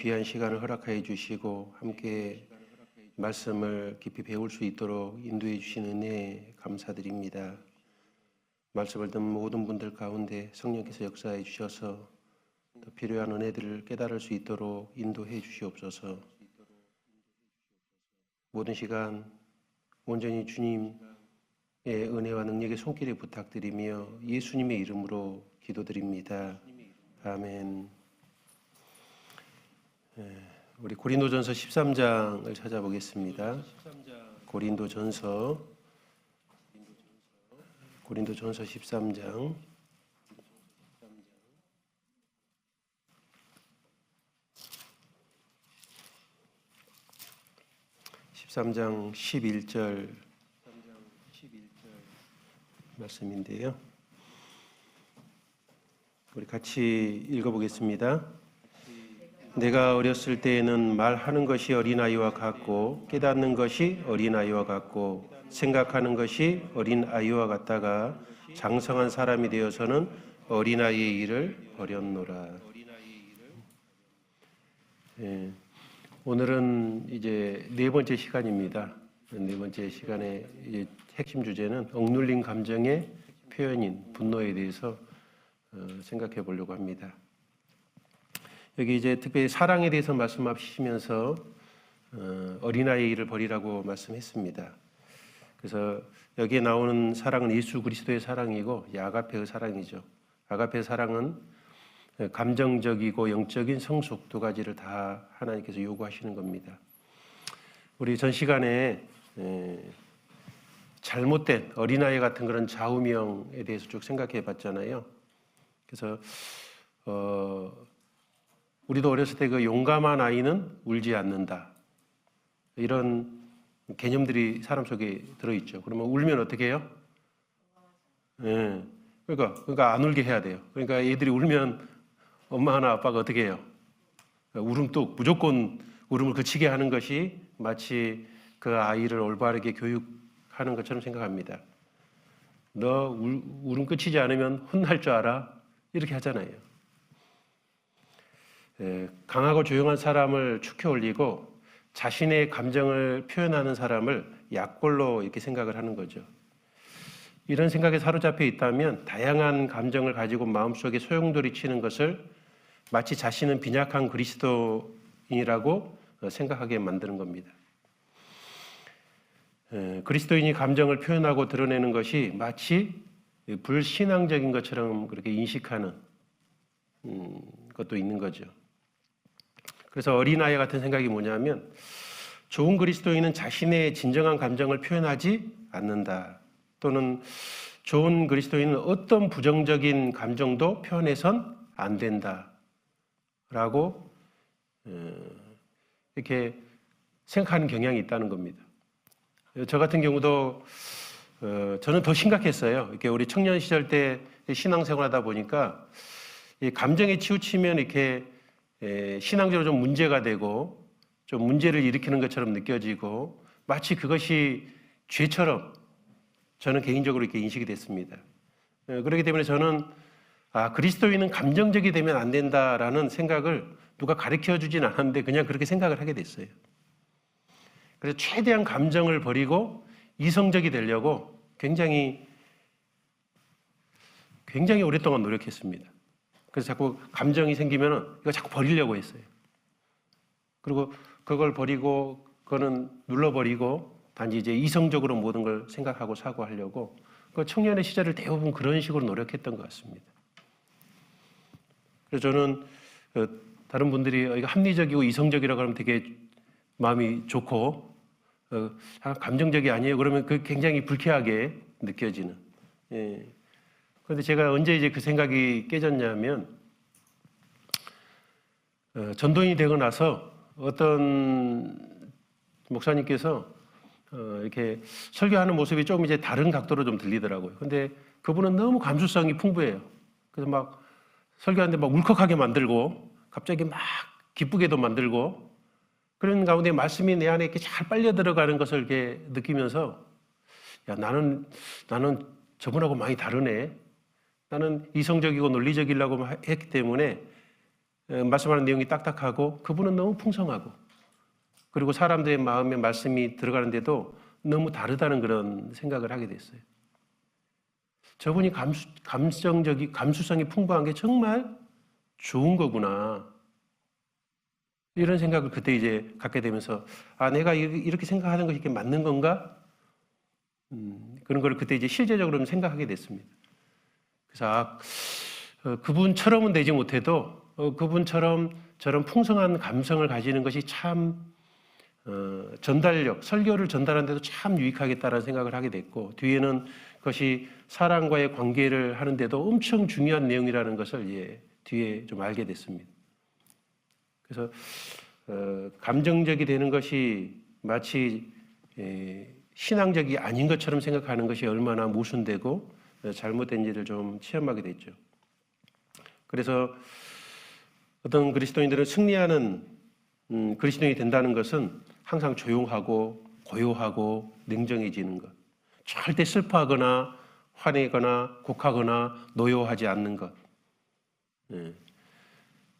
귀한 시간을 허락하여 주시고 함께 말씀을 깊이 배울 수 있도록 인도해 주신 은혜에 감사드립니다. 말씀을 듣는 모든 분들 가운데 성령께서 역사해 주셔서 더 필요한 은혜들을 깨달을 수 있도록 인도해 주시옵소서. 모든 시간 온전히 주님의 은혜와 능력의 손길에 부탁드리며 예수님의 이름으로 기도드립니다. 아멘. 우리 고린도전서 13장을 찾아보겠습니다. 고린도전서 13장 11절 말씀인데요. 우리 같이 읽어보겠습니다. 내가 어렸을 때에는 말하는 것이 어린아이와 같고 깨닫는 것이 어린아이와 같고 생각하는 것이 어린아이와 같다가 장성한 사람이 되어서는 어린아이의 일을 버렸노라. 오늘은 이제 네 번째 시간입니다. 네 번째 시간의 이제 핵심 주제는 억눌린 감정의 표현인 분노에 대해서 생각해 보려고 합니다. 여기 이제 특별히 사랑에 대해서 말씀하시면서 어린아이의 일을 버리라고 말씀했습니다. 그래서 여기에 나오는 사랑은 예수 그리스도의 사랑이고 아가페의 사랑이죠. 아가페의 사랑은 감정적이고 영적인 성숙 두 가지를 다 하나님께서 요구하시는 겁니다. 우리 전 시간에 잘못된 어린아이 같은 그런 좌우명에 대해서 쭉 생각해 봤잖아요. 그래서 우리도 어렸을 때 그 용감한 아이는 울지 않는다. 이런 개념들이 사람 속에 들어있죠. 그러면 울면 어떻게 해요? 그러니까 안 울게 해야 돼요. 그러니까 애들이 울면 엄마나 아빠가 어떻게 해요? 울음뚝, 무조건 울음을 그치게 하는 것이 마치 그 아이를 올바르게 교육하는 것처럼 생각합니다. 너 울음 그치지 않으면 혼날 줄 알아? 이렇게 하잖아요. 강하고 조용한 사람을 축혀 올리고 자신의 감정을 표현하는 사람을 약골로 이렇게 생각을 하는 거죠. 이런 생각에 사로잡혀 있다면 다양한 감정을 가지고 마음속에 소용돌이치는 것을 마치 자신은 빈약한 그리스도인이라고 생각하게 만드는 겁니다. 그리스도인이 감정을 표현하고 드러내는 것이 마치 불신앙적인 것처럼 그렇게 인식하는 것도 있는 거죠. 그래서 어린아이 같은 생각이 뭐냐면 좋은 그리스도인은 자신의 진정한 감정을 표현하지 않는다. 또는 좋은 그리스도인은 어떤 부정적인 감정도 표현해선 안 된다. 라고 이렇게 생각하는 경향이 있다는 겁니다. 저 같은 경우도 저는 더 심각했어요. 이렇게 우리 청년 시절 때 신앙생활하다 보니까 이 감정에 치우치면 이렇게 신앙적으로 좀 문제가 되고 좀 문제를 일으키는 것처럼 느껴지고 마치 그것이 죄처럼 저는 개인적으로 이렇게 인식이 됐습니다. 그렇기 때문에 저는 그리스도인은 감정적이 되면 안 된다라는 생각을 누가 가르쳐 주진 않았는데 그냥 그렇게 생각을 하게 됐어요. 그래서 최대한 감정을 버리고 이성적이 되려고 굉장히 오랫동안 노력했습니다. 그래서 자꾸 감정이 생기면 이거 자꾸 버리려고 했어요. 그리고 그걸 버리고 그거는 눌러버리고 단지 이제 이성적으로 모든 걸 생각하고 사고하려고 그 청년의 시절을 대부분 그런 식으로 노력했던 것 같습니다. 그래서 저는 다른 분들이 이거 합리적이고 이성적이라고 하면 되게 마음이 좋고 감정적이 아니에요. 그러면 그 굉장히 불쾌하게 느껴지는. 그런데 제가 언제 이제 그 생각이 깨졌냐면 전도인이 되고 나서 어떤 목사님께서 이렇게 설교하는 모습이 좀 이제 다른 각도로 좀 들리더라고요. 근데 그분은 너무 감수성이 풍부해요. 그래서 막 설교하는데 막 울컥하게 만들고 갑자기 막 기쁘게도 만들고 그런 가운데 말씀이 내 안에 이렇게 잘 빨려 들어가는 것을 이렇게 느끼면서 야, 나는 저분하고 많이 다르네. 나는 이성적이고 논리적이라고 했기 때문에 말씀하는 내용이 딱딱하고 그분은 너무 풍성하고 그리고 사람들의 마음에 말씀이 들어가는데도 너무 다르다는 그런 생각을 하게 됐어요. 저분이 감수성이 풍부한 게 정말 좋은 거구나. 이런 생각을 그때 이제 갖게 되면서 내가 이렇게 생각하는 것이 이렇게 맞는 건가? 그런 걸 그때 이제 실제적으로 생각하게 됐습니다. 그래서 그분처럼은 되지 못해도 그분처럼 저런 풍성한 감성을 가지는 것이 참 전달력, 설교를 전달하는 데도 참 유익하겠다라는 생각을 하게 됐고 뒤에는 그것이 사람과의 관계를 하는데도 엄청 중요한 내용이라는 것을 뒤에 좀 알게 됐습니다. 그래서 감정적이 되는 것이 마치 신앙적이 아닌 것처럼 생각하는 것이 얼마나 모순되고 잘못된지를 좀 체험하게 됐죠. 그래서 어떤 그리스도인들은 승리하는 그리스도인이 된다는 것은 항상 조용하고 고요하고 냉정해지는 것, 절대 슬퍼하거나 화내거나 곡하거나 노여워하지 않는 것.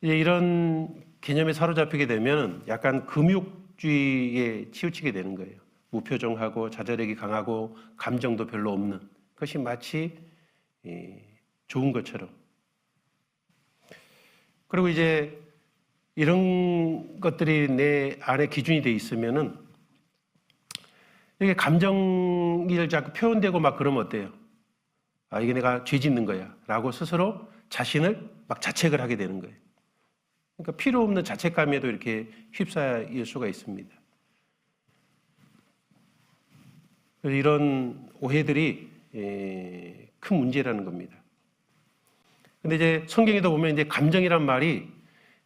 이런 개념에 사로잡히게 되면 약간 금욕주의에 치우치게 되는 거예요. 무표정하고 자절력이 강하고 감정도 별로 없는 것이 마치 좋은 것처럼. 그리고 이제 이런 것들이 내 안에 기준이 돼 있으면은 이게 감정이 자꾸 표현되고 막 그러면 어때요? 이게 내가 죄 짓는 거야 라고 스스로 자신을 막 자책을 하게 되는 거예요. 그러니까 필요 없는 자책감에도 이렇게 휩싸일 수가 있습니다. 이런 오해들이 큰 문제라는 겁니다. 근데 이제 성경에도 보면 이제 감정이란 말이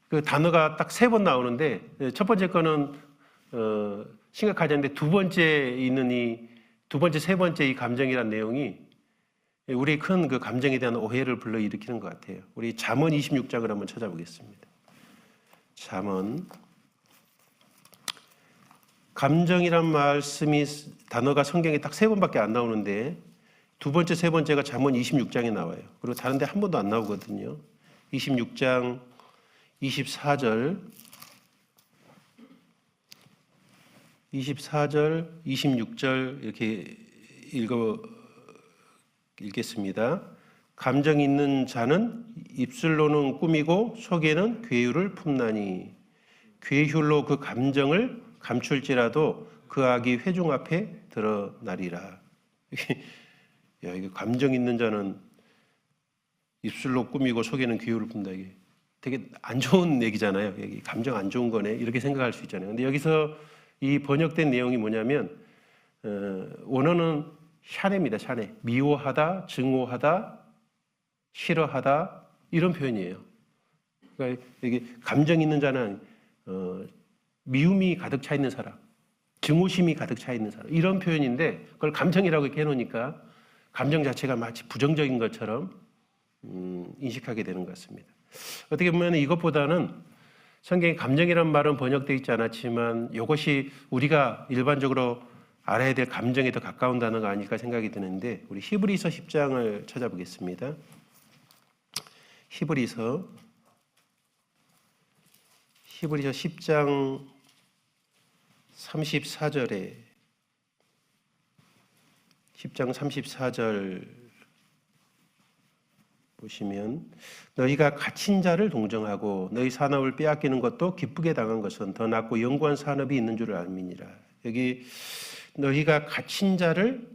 그 단어가 딱 3번 나오는데 첫 번째 거는 심각하지 않은데 두 번째, 세 번째 이 감정이란 내용이 우리의 큰 그 감정에 대한 오해를 불러일으키는 것 같아요. 우리 잠언 26장을 한번 찾아보겠습니다. 잠언. 감정이란 단어가 성경에 딱 3번밖에 안 나오는데 두 번째, 세 번째가 잠언 26장에 나와요. 그리고 다른 데 한 번도 안 나오거든요. 26장 24절, 26절 이렇게 읽겠습니다. 감정 있는 자는 입술로는 꾸미고 속에는 괴유를 품나니 괴휼로 그 감정을 감출지라도 그 악이 회중 앞에 드러나리라. 이게 감정 있는 자는 입술로 꾸미고 속에는 괴유를 품다. 이게 되게 안 좋은 얘기잖아요. 여기 감정 안 좋은 거네 이렇게 생각할 수 있잖아요. 근데 여기서 이 번역된 내용이 뭐냐면 원어는 샤네입니다. 샤네. 미워하다, 증오하다, 싫어하다 이런 표현이에요. 그러니까 이게 감정 있는 자는 미움이 가득 차 있는 사람, 증오심이 가득 차 있는 사람 이런 표현인데 그걸 감정이라고 이렇게 해놓으니까 감정 자체가 마치 부정적인 것처럼 인식하게 되는 것 같습니다. 어떻게 보면 이것보다는 성경에 감정이라는 말은 번역되어 있지 않았지만 이것이 우리가 일반적으로 알아야 될 감정에 더 가까운 단어가 아닐까 생각이 드는데 우리 히브리서 10장을 찾아보겠습니다. 히브리서 10장 34절에 10장 34절 보시면 너희가 갇힌 자를 동정하고 너희 산업을 빼앗기는 것도 기쁘게 당한 것은 더 낫고 영구한 산업이 있는 줄을 알미니라. 여기 너희가 갇힌 자를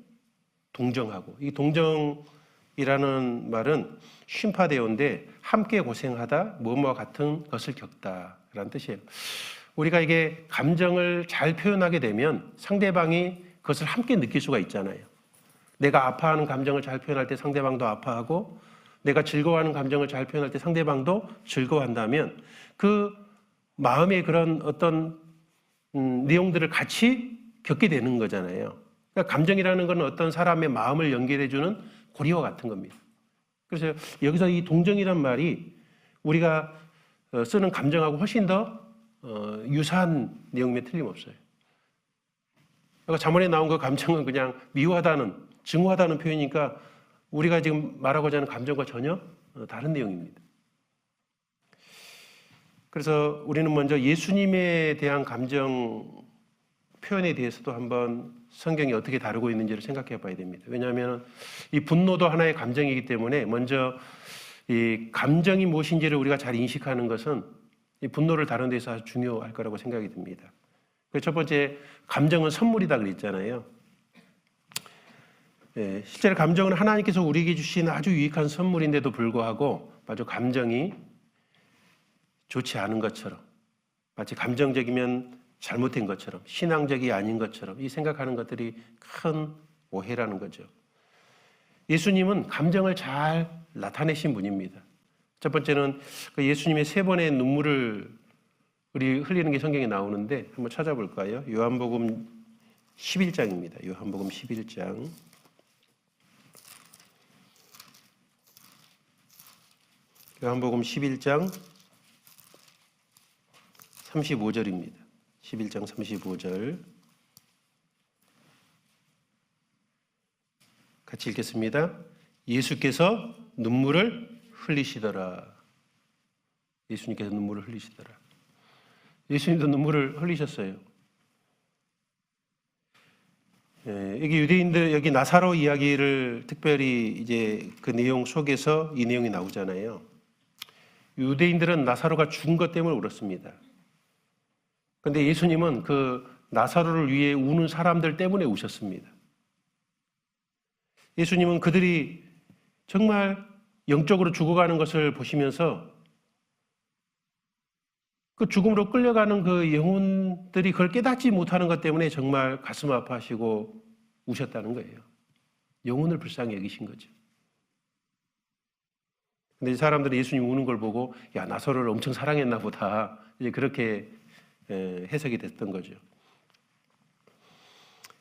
동정하고 이 동정이라는 말은 쉼파데오인데 함께 고생하다 뭐뭐와 같은 것을 겪다라는 뜻이에요. 우리가 이게 감정을 잘 표현하게 되면 상대방이 그것을 함께 느낄 수가 있잖아요. 내가 아파하는 감정을 잘 표현할 때 상대방도 아파하고 내가 즐거워하는 감정을 잘 표현할 때 상대방도 즐거워한다면 그 마음의 그런 어떤 내용들을 같이 겪게 되는 거잖아요. 그러니까 감정이라는 건 어떤 사람의 마음을 연결해주는 고리와 같은 겁니다. 그래서 여기서 이 동정이란 말이 우리가 쓰는 감정하고 훨씬 더 유사한 내용이면 틀림없어요. 그러니까 잠언에 나온 그 감정은 그냥 미워하다는, 증오하다는 표현이니까 우리가 지금 말하고자 하는 감정과 전혀 다른 내용입니다. 그래서 우리는 먼저 예수님에 대한 감정 표현에 대해서도 한번 성경이 어떻게 다루고 있는지를 생각해 봐야 됩니다. 왜냐하면 이 분노도 하나의 감정이기 때문에 먼저 이 감정이 무엇인지를 우리가 잘 인식하는 것은 이 분노를 다루는 데서 아주 중요할 거라고 생각이 듭니다. 첫 번째, 감정은 선물이다 그랬잖아요. 실제로 감정은 하나님께서 우리에게 주신 아주 유익한 선물인데도 불구하고 마치 감정이 좋지 않은 것처럼, 마치 감정적이면 잘못된 것처럼, 신앙적이 아닌 것처럼 이 생각하는 것들이 큰 오해라는 거죠. 예수님은 감정을 잘 나타내신 분입니다. 첫 번째는 예수님의 3번의 눈물을 우리 흘리는 게 성경에 나오는데 한번 찾아볼까요? 요한복음 11장입니다. 요한복음 11장. 요한복음 11장 35절입니다. 11장 35절. 같이 읽겠습니다. 예수께서 눈물을 흘리시더라. 예수님께서 눈물을 흘리시더라. 예수님도 눈물을 흘리셨어요. 여기 유대인들, 여기 나사로 이야기를 특별히 이제 그 내용 속에서 이 내용이 나오잖아요. 유대인들은 나사로가 죽은 것 때문에 울었습니다. 그런데 예수님은 그 나사로를 위해 우는 사람들 때문에 우셨습니다. 예수님은 그들이 정말 영적으로 죽어가는 것을 보시면서 그 죽음으로 끌려가는 그 영혼들이 그걸 깨닫지 못하는 것 때문에 정말 가슴 아파하시고 우셨다는 거예요. 영혼을 불쌍히 여기신 거죠. 근데 사람들이 예수님 우는 걸 보고 야, 나사로를 엄청 사랑했나 보다. 이제 그렇게 해석이 됐던 거죠.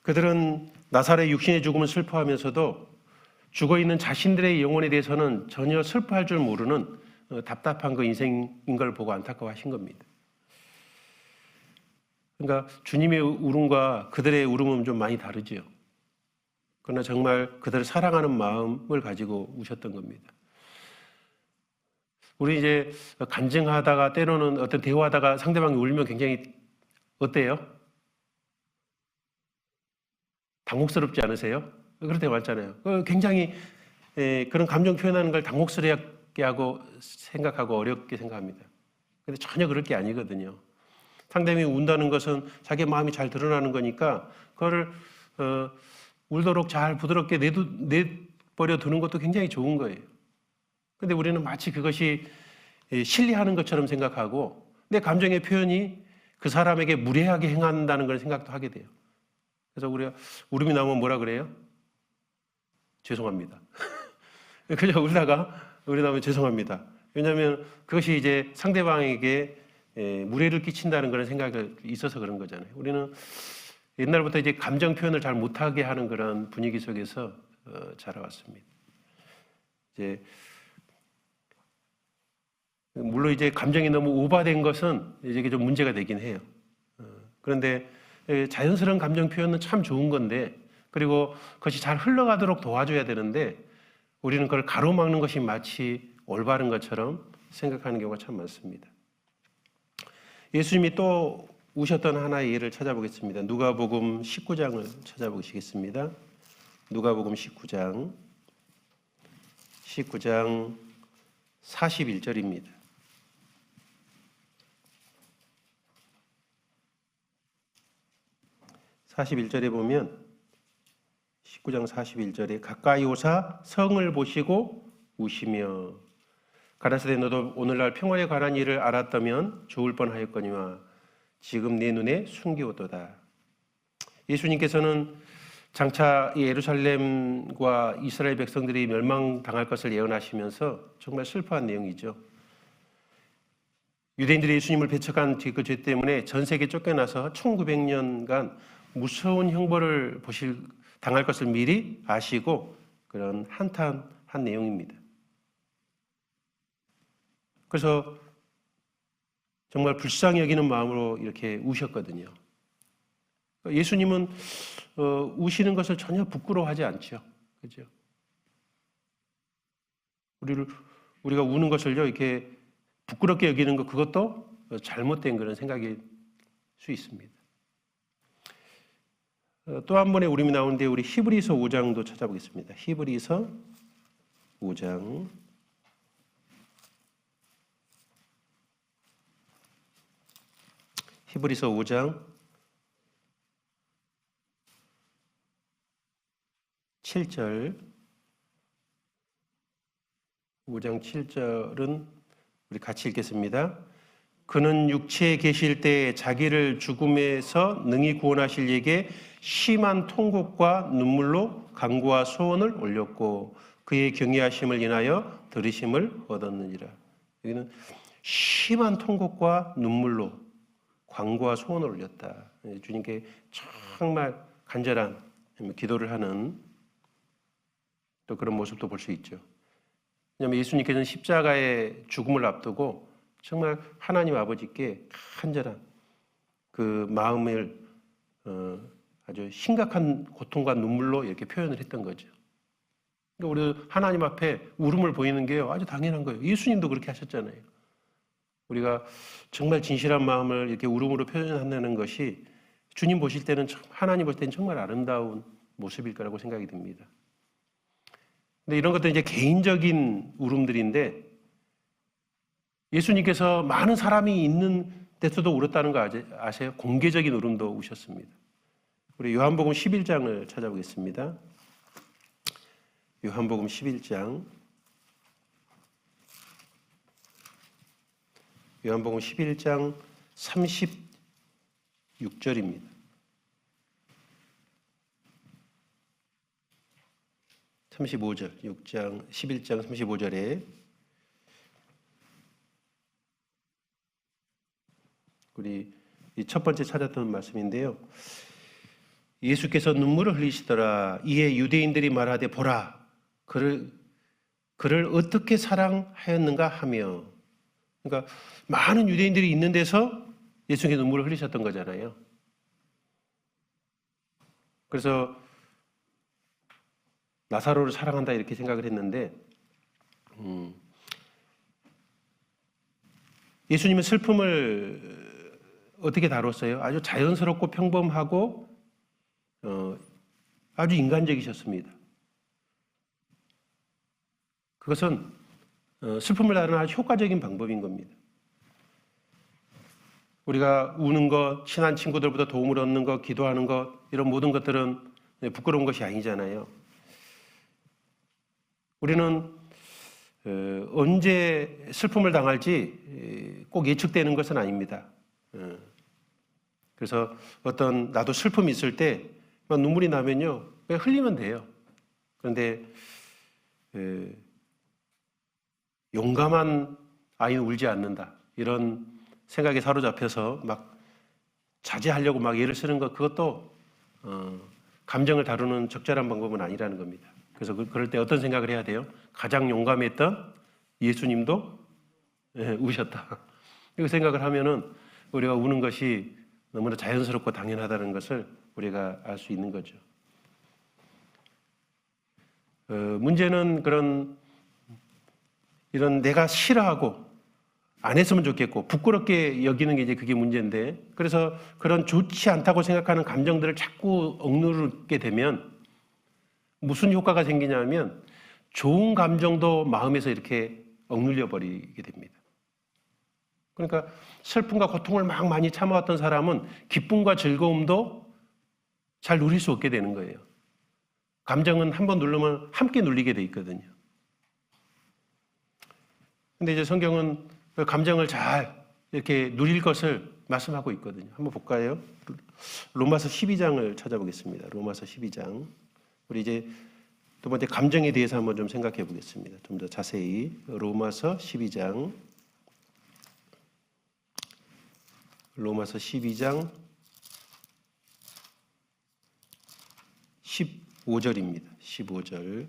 그들은 나사로의 육신의 죽음을 슬퍼하면서도 죽어있는 자신들의 영혼에 대해서는 전혀 슬퍼할 줄 모르는 답답한 그 인생인 걸 보고 안타까워하신 겁니다. 그러니까 주님의 울음과 그들의 울음은 좀 많이 다르지요. 그러나 정말 그들을 사랑하는 마음을 가지고 우셨던 겁니다. 우리 이제 간증하다가 때로는 어떤 대화하다가 상대방이 울면 굉장히 어때요? 당혹스럽지 않으세요? 그럴 때 많잖아요. 굉장히 그런 감정 표현하는 걸 당혹스럽게 하고 생각하고 어렵게 생각합니다. 근데 전혀 그럴 게 아니거든요. 상대방이 운다는 것은 자기 마음이 잘 드러나는 거니까 그거를 울도록 잘 부드럽게 내버려 두는 것도 굉장히 좋은 거예요. 근데 우리는 마치 그것이 신뢰하는 것처럼 생각하고 내 감정의 표현이 그 사람에게 무례하게 행한다는 걸 생각도 하게 돼요. 그래서 우리가 울음이 나오면 뭐라 그래요? 죄송합니다. 그냥 울다가 울이 나오면 죄송합니다. 왜냐하면 그것이 이제 상대방에게 무례를 끼친다는 그런 생각이 있어서 그런 거잖아요. 우리는 옛날부터 이제 감정 표현을 잘 못하게 하는 그런 분위기 속에서 자라왔습니다. 이제 물론 이제 감정이 너무 오버된 것은 이제 좀 문제가 되긴 해요. 그런데 자연스러운 감정 표현은 참 좋은 건데, 그리고 그것이 잘 흘러가도록 도와줘야 되는데 우리는 그걸 가로막는 것이 마치 올바른 것처럼 생각하는 경우가 참 많습니다. 예수님이 또 우셨던 하나의 예를 찾아보겠습니다. 누가복음 19장을 찾아보시겠습니다. 누가복음 19장 41절입니다. 41절에 보면 19장 41절에 가까이 오사 성을 보시고 우시며 가라사대 너도 오늘날 평안에 관한 일을 알았다면 좋을 뻔하였거니와 지금 내 눈에 숨기오도다. 예수님께서는 장차 예루살렘과 이스라엘 백성들이 멸망당할 것을 예언하시면서 정말 슬퍼한 내용이죠. 유대인들이 예수님을 배척한 그 죄 때문에 전 세계 쫓겨나서 1900년간 무서운 형벌을 당할 것을 미리 아시고 그런 한탄한 내용입니다. 그래서 정말 불쌍히 여기는 마음으로 이렇게 우셨거든요. 예수님은 우시는 것을 전혀 부끄러워하지 않죠. 그죠? 우리가 우는 것을요, 이렇게 부끄럽게 여기는 것, 그것도 잘못된 그런 생각일 수 있습니다. 또 한 번의 우림이 나오는데 우리 히브리서 5장도 찾아보겠습니다. 히브리서 5장 히브리서 5장 7절 5장 7절은 우리 같이 읽겠습니다. 그는 육체에 계실 때 자기를 죽음에서 능히 구원하실 이에게 심한 통곡과 눈물로 간구와 소원을 올렸고 그의 경외하심을 인하여 들으심을 얻었느니라. 여기는 심한 통곡과 눈물로 간구와 소원을 올렸다. 주님께 정말 간절한 기도를 하는 또 그런 모습도 볼 수 있죠. 왜냐하면 예수님께서는 십자가의 죽음을 앞두고 정말 하나님 아버지께 간절한 그 마음을 아주 심각한 고통과 눈물로 이렇게 표현을 했던 거죠. 그러니까 우리 하나님 앞에 울음을 보이는 게 아주 당연한 거예요. 예수님도 그렇게 하셨잖아요. 우리가 정말 진실한 마음을 이렇게 울음으로 표현한다는 것이 주님 보실 때는 하나님 볼 때는 정말 아름다운 모습일 거라고 생각이 듭니다. 근데 이런 것도 이제 개인적인 울음들인데 예수님께서 많은 사람이 있는 데서도 울었다는 거 아세요? 공개적인 울음도 우셨습니다. 우리 요한복음 11장을 찾아보겠습니다. 요한복음 11장 요한복음 11장 36절입니다. 35절, 11장 35절에 우리 첫 번째 찾았던 말씀인데요. 예수께서 눈물을 흘리시더라. 이에 유대인들이 말하되 보라, 그를 어떻게 사랑하였는가 하며, 그러니까 많은 유대인들이 있는 데서 예수께서 눈물을 흘리셨던 거잖아요. 그래서 나사로를 사랑한다 이렇게 생각을 했는데 예수님은 슬픔을 어떻게 다뤘어요? 아주 자연스럽고 평범하고 아주 인간적이셨습니다. 그것은 슬픔을 다루는 아주 효과적인 방법인 겁니다. 우리가 우는 것, 친한 친구들보다 도움을 얻는 것, 기도하는 것, 이런 모든 것들은 부끄러운 것이 아니잖아요. 우리는 언제 슬픔을 당할지 꼭 예측되는 것은 아닙니다. 그래서 어떤 나도 슬픔이 있을 때 눈물이 나면요 그냥 흘리면 돼요. 그런데 용감한 아이는 울지 않는다 이런 생각에 사로잡혀서 막 자제하려고 막 애를 쓰는 것, 그것도 감정을 다루는 적절한 방법은 아니라는 겁니다. 그래서 그럴 때 어떤 생각을 해야 돼요? 가장 용감했던 예수님도 우셨다. 이거 생각을 하면은 우리가 우는 것이 너무나 자연스럽고 당연하다는 것을 우리가 알 수 있는 거죠. 문제는 이런 내가 싫어하고 안 했으면 좋겠고 부끄럽게 여기는 게 이제 그게 문제인데, 그래서 그런 좋지 않다고 생각하는 감정들을 자꾸 억누르게 되면 무슨 효과가 생기냐면 좋은 감정도 마음에서 이렇게 억눌려 버리게 됩니다. 그러니까 슬픔과 고통을 막 많이 참아왔던 사람은 기쁨과 즐거움도 잘 누릴 수 없게 되는 거예요. 감정은 한번 누르면 함께 눌리게 돼 있거든요. 근데 이제 성경은 그 감정을 잘 이렇게 누릴 것을 말씀하고 있거든요. 한번 볼까요? 로마서 12장을 찾아보겠습니다. 로마서 12장. 우리 이제 두 번째 감정에 대해서 한번 좀 생각해 보겠습니다. 좀 더 자세히. 로마서 12장. 로마서 12장 15절입니다. 15절.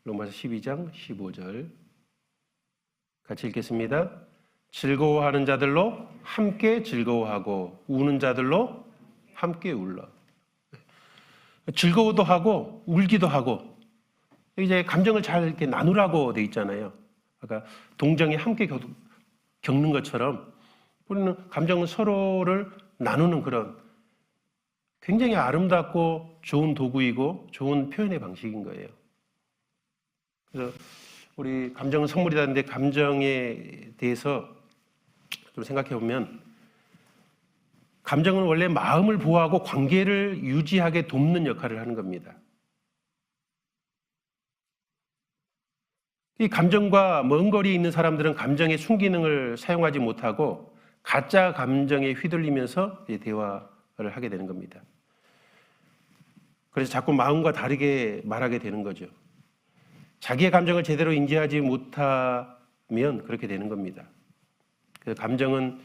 로마서 12장 15절. 같이 읽겠습니다. 즐거워하는 자들로 함께 즐거워하고 우는 자들로 함께 울러. 즐거워도 하고 울기도 하고 이제 감정을 잘 이렇게 나누라고 돼 있잖아요. 아까 동정이 함께 겪는 것처럼 우리는 감정은 서로를 나누는 그런 굉장히 아름답고 좋은 도구이고 좋은 표현의 방식인 거예요. 그래서 우리 감정은 선물이라는데 감정에 대해서 좀 생각해 보면 감정은 원래 마음을 보호하고 관계를 유지하게 돕는 역할을 하는 겁니다. 이 감정과 먼 거리에 있는 사람들은 감정의 순기능을 사용하지 못하고 가짜 감정에 휘둘리면서 대화를 하게 되는 겁니다. 그래서 자꾸 마음과 다르게 말하게 되는 거죠. 자기의 감정을 제대로 인지하지 못하면 그렇게 되는 겁니다. 그 감정은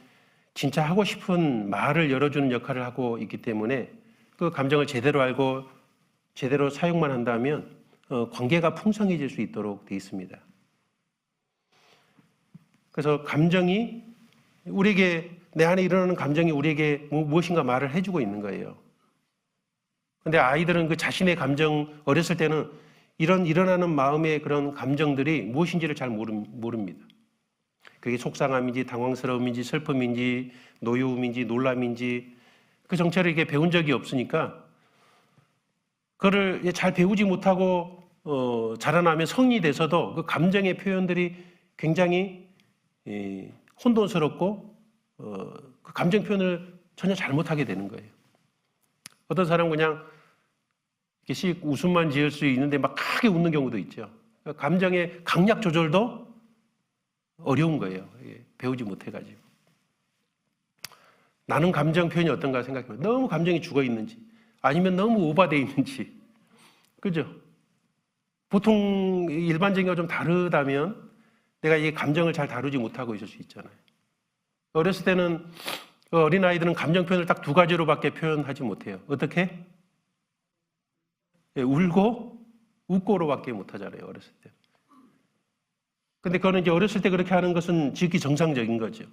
진짜 하고 싶은 말을 열어주는 역할을 하고 있기 때문에 그 감정을 제대로 알고 제대로 사용만 한다면 관계가 풍성해질 수 있도록 되어 있습니다. 그래서 감정이 우리에게 내 안에 일어나는 감정이 우리에게 무엇인가 말을 해주고 있는 거예요. 그런데 아이들은 그 자신의 감정 어렸을 때는 이런 일어나는 마음의 그런 감정들이 무엇인지를 잘 모릅니다. 그게 속상함인지 당황스러움인지 슬픔인지 노여움인지 놀람인지 그 정체를 이게 배운 적이 없으니까 그거를 잘 배우지 못하고 자라나면 성인이 돼서도 그 감정의 표현들이 굉장히 혼돈스럽고 그 감정 표현을 전혀 잘못하게 되는 거예요. 어떤 사람은 그냥 이렇게 씩 웃음만 지을 수 있는데 막 크게 웃는 경우도 있죠. 감정의 강약 조절도 어려운 거예요. 배우지 못해가지고. 나는 감정 표현이 어떤가 생각해보면 너무 감정이 죽어 있는지 아니면 너무 오버되어 있는지 그죠? 보통 일반적인 것과 좀 다르다면 내가 이 감정을 잘 다루지 못하고 있을 수 있잖아요. 어렸을 때는 어린아이들은 감정 표현을 딱 두 가지로밖에 표현하지 못해요. 어떻게? 울고 웃고로밖에 못하잖아요. 어렸을 때. 근데 그거는 이제 어렸을 때 그렇게 하는 것은 지극히 정상적인 거죠.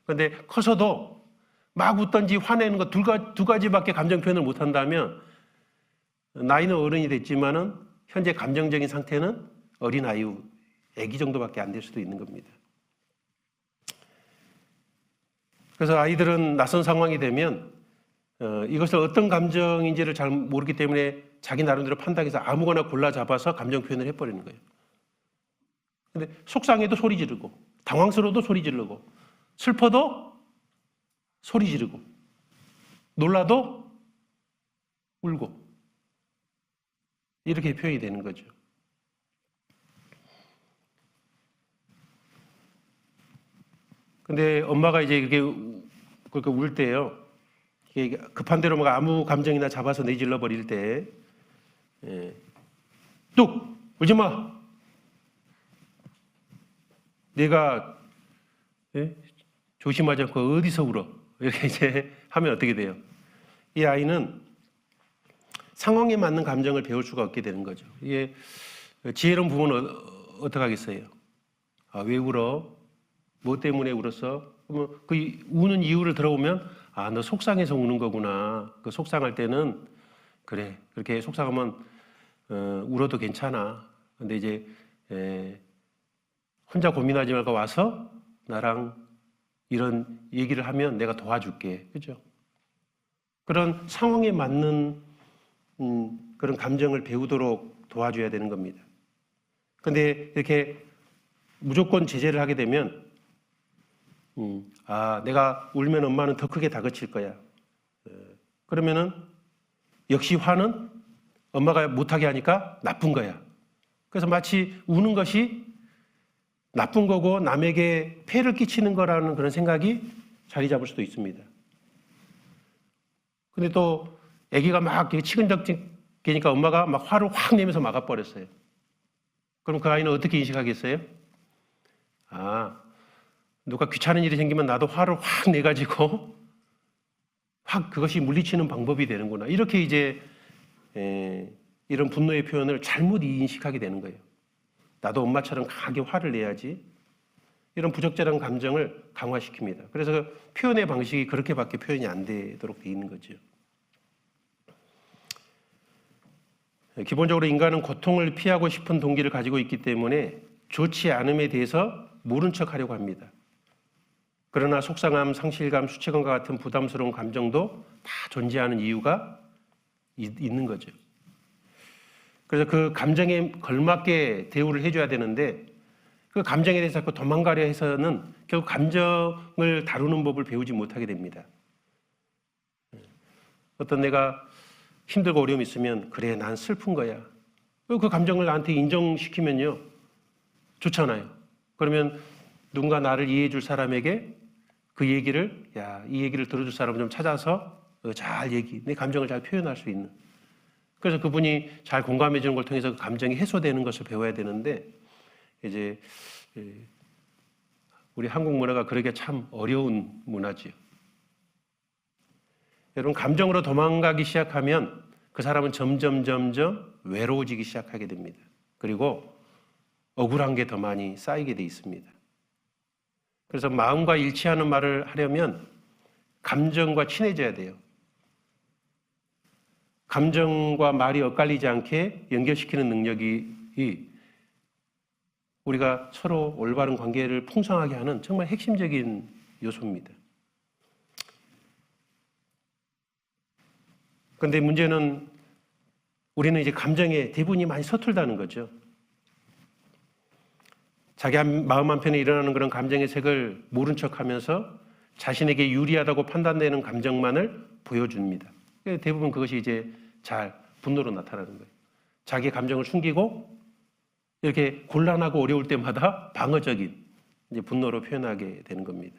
그런데 커서도 막 웃던지 화내는 것 두 가지밖에 감정 표현을 못한다면 나이는 어른이 됐지만은 현재 감정적인 상태는 어린아이, 아기 정도밖에 안 될 수도 있는 겁니다. 그래서 아이들은 낯선 상황이 되면 이것을 어떤 감정인지를 잘 모르기 때문에 자기 나름대로 판단해서 아무거나 골라 잡아서 감정 표현을 해버리는 거예요. 근데 속상해도 소리 지르고 당황스러워도 소리 지르고 슬퍼도 소리 지르고 놀라도 울고 이렇게 표현이 되는 거죠. 근데 엄마가 이제 그렇게 울 때요. 급한 대로 막 아무 감정이나 잡아서 내질러 버릴 때 뚝! 울지 마! 내가 조심하지 않고 어디서 울어? 이렇게 이제 하면 어떻게 돼요? 이 아이는 상황에 맞는 감정을 배울 수가 없게 되는 거죠. 이게 지혜로운 부모는 어떻게 하겠어요? 아, 왜 울어? 뭐 때문에 울었어? 그러면 그 우는 이유를 들어보면 아, 너 속상해서 우는 거구나. 그 속상할 때는 그래. 그렇게 속상하면 울어도 괜찮아. 근데 이제 혼자 고민하지 말고 와서 나랑 이런 얘기를 하면 내가 도와줄게. 그죠? 그런 상황에 맞는 그런 감정을 배우도록 도와줘야 되는 겁니다. 근데 이렇게 무조건 제재를 하게 되면 아, 내가 울면 엄마는 더 크게 다그칠 거야. 그러면은 역시 화는 엄마가 못하게 하니까 나쁜 거야. 그래서 마치 우는 것이 나쁜 거고 남에게 폐를 끼치는 거라는 그런 생각이 자리 잡을 수도 있습니다. 근데 또 아기가 막 치근적지니까 엄마가 막 화를 확 내면서 막아버렸어요. 그럼 그 아이는 어떻게 인식하겠어요? 아, 누가 귀찮은 일이 생기면 나도 화를 확 내가지고 확 그것이 물리치는 방법이 되는구나. 이렇게 이제 이런 분노의 표현을 잘못 인식하게 되는 거예요. 나도 엄마처럼 강하게 화를 내야지. 이런 부적절한 감정을 강화시킵니다. 그래서 표현의 방식이 그렇게밖에 표현이 안 되도록 되어 있는 거죠. 기본적으로 인간은 고통을 피하고 싶은 동기를 가지고 있기 때문에 좋지 않음에 대해서 모른 척하려고 합니다. 그러나 속상함, 상실감, 수치감과 같은 부담스러운 감정도 다 존재하는 이유가 있는 거죠. 그래서 그 감정에 걸맞게 대우를 해줘야 되는데 그 감정에 대해서 자꾸 도망가려 해서는 결국 감정을 다루는 법을 배우지 못하게 됩니다. 어떤 내가 힘들고 어려움이 있으면 그래 난 슬픈 거야. 그 감정을 나한테 인정시키면요 좋잖아요. 그러면 누군가 나를 이해해 줄 사람에게 그 얘기를 이 얘기를 들어줄 사람을 좀 찾아서 잘 내 감정을 잘 표현할 수 있는, 그래서 그분이 잘 공감해 주는 걸 통해서 그 감정이 해소되는 것을 배워야 되는데 이제 우리 한국 문화가 그러기에 참 어려운 문화지요. 여러분, 감정으로 도망가기 시작하면 그 사람은 점점 외로워지기 시작하게 됩니다. 그리고 억울한 게 더 많이 쌓이게 돼 있습니다. 그래서 마음과 일치하는 말을 하려면 감정과 친해져야 돼요. 감정과 말이 엇갈리지 않게 연결시키는 능력이 우리가 서로 올바른 관계를 풍성하게 하는 정말 핵심적인 요소입니다. 그런데 문제는 우리는 이제 감정에 대부분이 많이 서툴다는 거죠. 자기 마음 한편에 일어나는 그런 감정의 색을 모른 척하면서 자신에게 유리하다고 판단되는 감정만을 보여줍니다. 대부분 그것이 이제 잘 분노로 나타나는 거예요. 자기의 감정을 숨기고 이렇게 곤란하고 어려울 때마다 방어적인 이제 분노로 표현하게 되는 겁니다.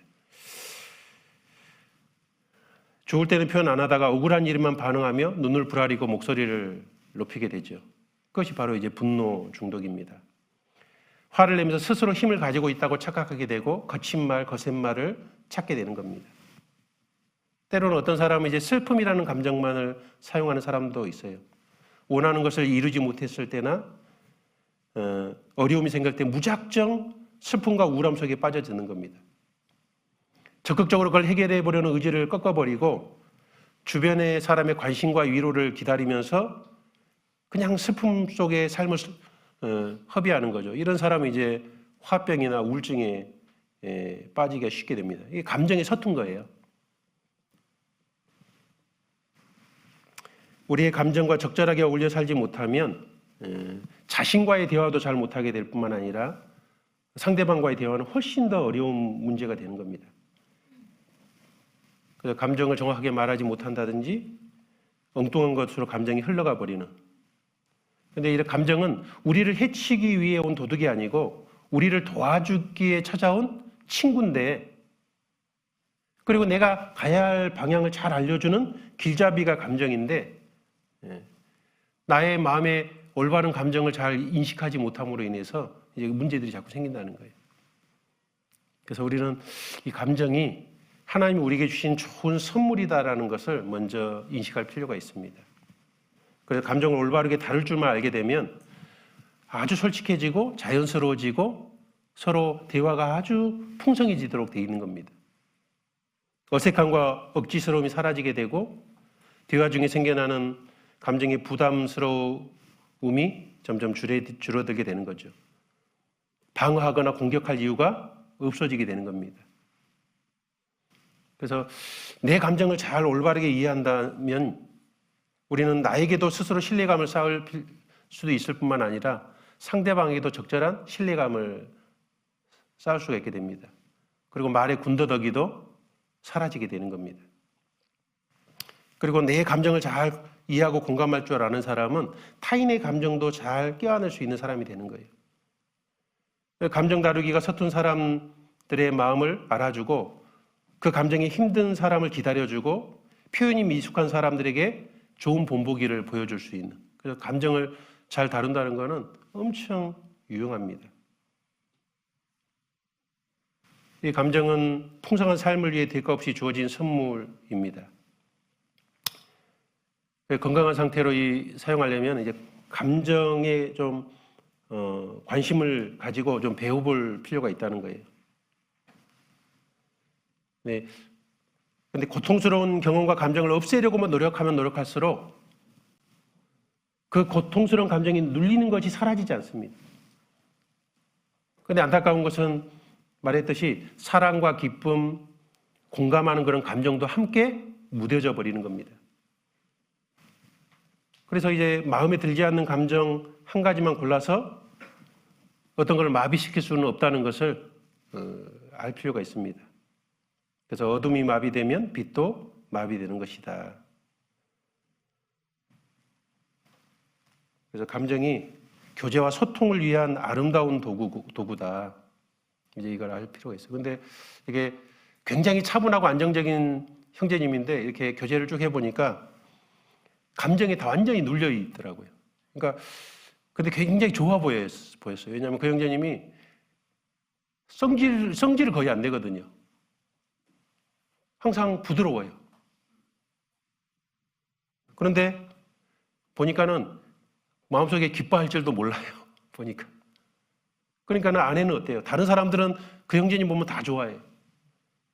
좋을 때는 표현 안 하다가 억울한 일에만 반응하며 눈을 부라리고 목소리를 높이게 되죠. 그것이 바로 이제 분노 중독입니다. 화를 내면서 스스로 힘을 가지고 있다고 착각하게 되고 거친 말, 거센 말을 찾게 되는 겁니다. 때로는 어떤 사람은 이제 슬픔이라는 감정만을 사용하는 사람도 있어요. 원하는 것을 이루지 못했을 때나 어려움이 생길 때 무작정 슬픔과 우울함 속에 빠져드는 겁니다. 적극적으로 그걸 해결해 보려는 의지를 꺾어버리고 주변의 사람의 관심과 위로를 기다리면서 그냥 슬픔 속의 삶을 허비하는 거죠. 이런 사람은 이제 화병이나 우울증에 빠지기가 쉽게 됩니다. 이게 감정이 서툰 거예요. 우리의 감정과 적절하게 어울려 살지 못하면 자신과의 대화도 잘 못하게 될 뿐만 아니라 상대방과의 대화는 훨씬 더 어려운 문제가 되는 겁니다. 그래서 감정을 정확하게 말하지 못한다든지 엉뚱한 것으로 감정이 흘러가 버리는. 그런데 이 감정은 우리를 해치기 위해 온 도둑이 아니고 우리를 도와주기에 찾아온 친구인데, 그리고 내가 가야 할 방향을 잘 알려주는 길잡이가 감정인데 나의 마음에 올바른 감정을 잘 인식하지 못함으로 인해서 이제 문제들이 자꾸 생긴다는 거예요. 그래서 우리는 이 감정이 하나님이 우리에게 주신 좋은 선물이다라는 것을 먼저 인식할 필요가 있습니다. 그래서 감정을 올바르게 다룰 줄만 알게 되면 아주 솔직해지고 자연스러워지고 서로 대화가 아주 풍성해지도록 되어 있는 겁니다. 어색함과 억지스러움이 사라지게 되고 대화 중에 생겨나는 감정의 부담스러움이 점점 줄어들게 되는 거죠. 방어하거나 공격할 이유가 없어지게 되는 겁니다. 그래서 내 감정을 잘 올바르게 이해한다면 우리는 나에게도 스스로 신뢰감을 쌓을 수도 있을 뿐만 아니라 상대방에게도 적절한 신뢰감을 쌓을 수가 있게 됩니다. 그리고 말의 군더더기도 사라지게 되는 겁니다. 그리고 내 감정을 잘 이해하고 공감할 줄 아는 사람은 타인의 감정도 잘 껴안을 수 있는 사람이 되는 거예요. 감정 다루기가 서툰 사람들의 마음을 알아주고 그 감정이 힘든 사람을 기다려주고 표현이 미숙한 사람들에게 좋은 본보기를 보여줄 수 있는, 그래서 감정을 잘 다룬다는 것은 엄청 유용합니다. 이 감정은 풍성한 삶을 위해 대가 없이 주어진 선물입니다. 건강한 상태로 사용하려면 이제 감정에 좀 관심을 가지고 좀 배워볼 필요가 있다는 거예요. 네. 근데 고통스러운 경험과 감정을 없애려고만 노력하면 노력할수록 그 고통스러운 감정이 눌리는 것이 사라지지 않습니다. 그런데 안타까운 것은 말했듯이 사랑과 기쁨, 공감하는 그런 감정도 함께 무뎌져 버리는 겁니다. 그래서 이제 마음에 들지 않는 감정 한 가지만 골라서 어떤 걸 마비시킬 수는 없다는 것을 알 필요가 있습니다. 그래서 어둠이 마비되면 빛도 마비되는 것이다. 그래서 감정이 교제와 소통을 위한 아름다운 도구다. 이제 이걸 알 필요가 있어요. 근데 이게 굉장히 차분하고 안정적인 형제님인데 이렇게 교제를 쭉 해보니까 감정이 다 완전히 눌려 있더라고요. 그러니까 근데 굉장히 좋아 보였어요. 왜냐하면 그 형제님이 성질을 거의 안 내거든요. 항상 부드러워요. 그런데 보니까는 마음속에 기뻐할 줄도 몰라요. 보니까. 그러니까는 아내는 어때요? 다른 사람들은 그 형제님 보면 다 좋아해요.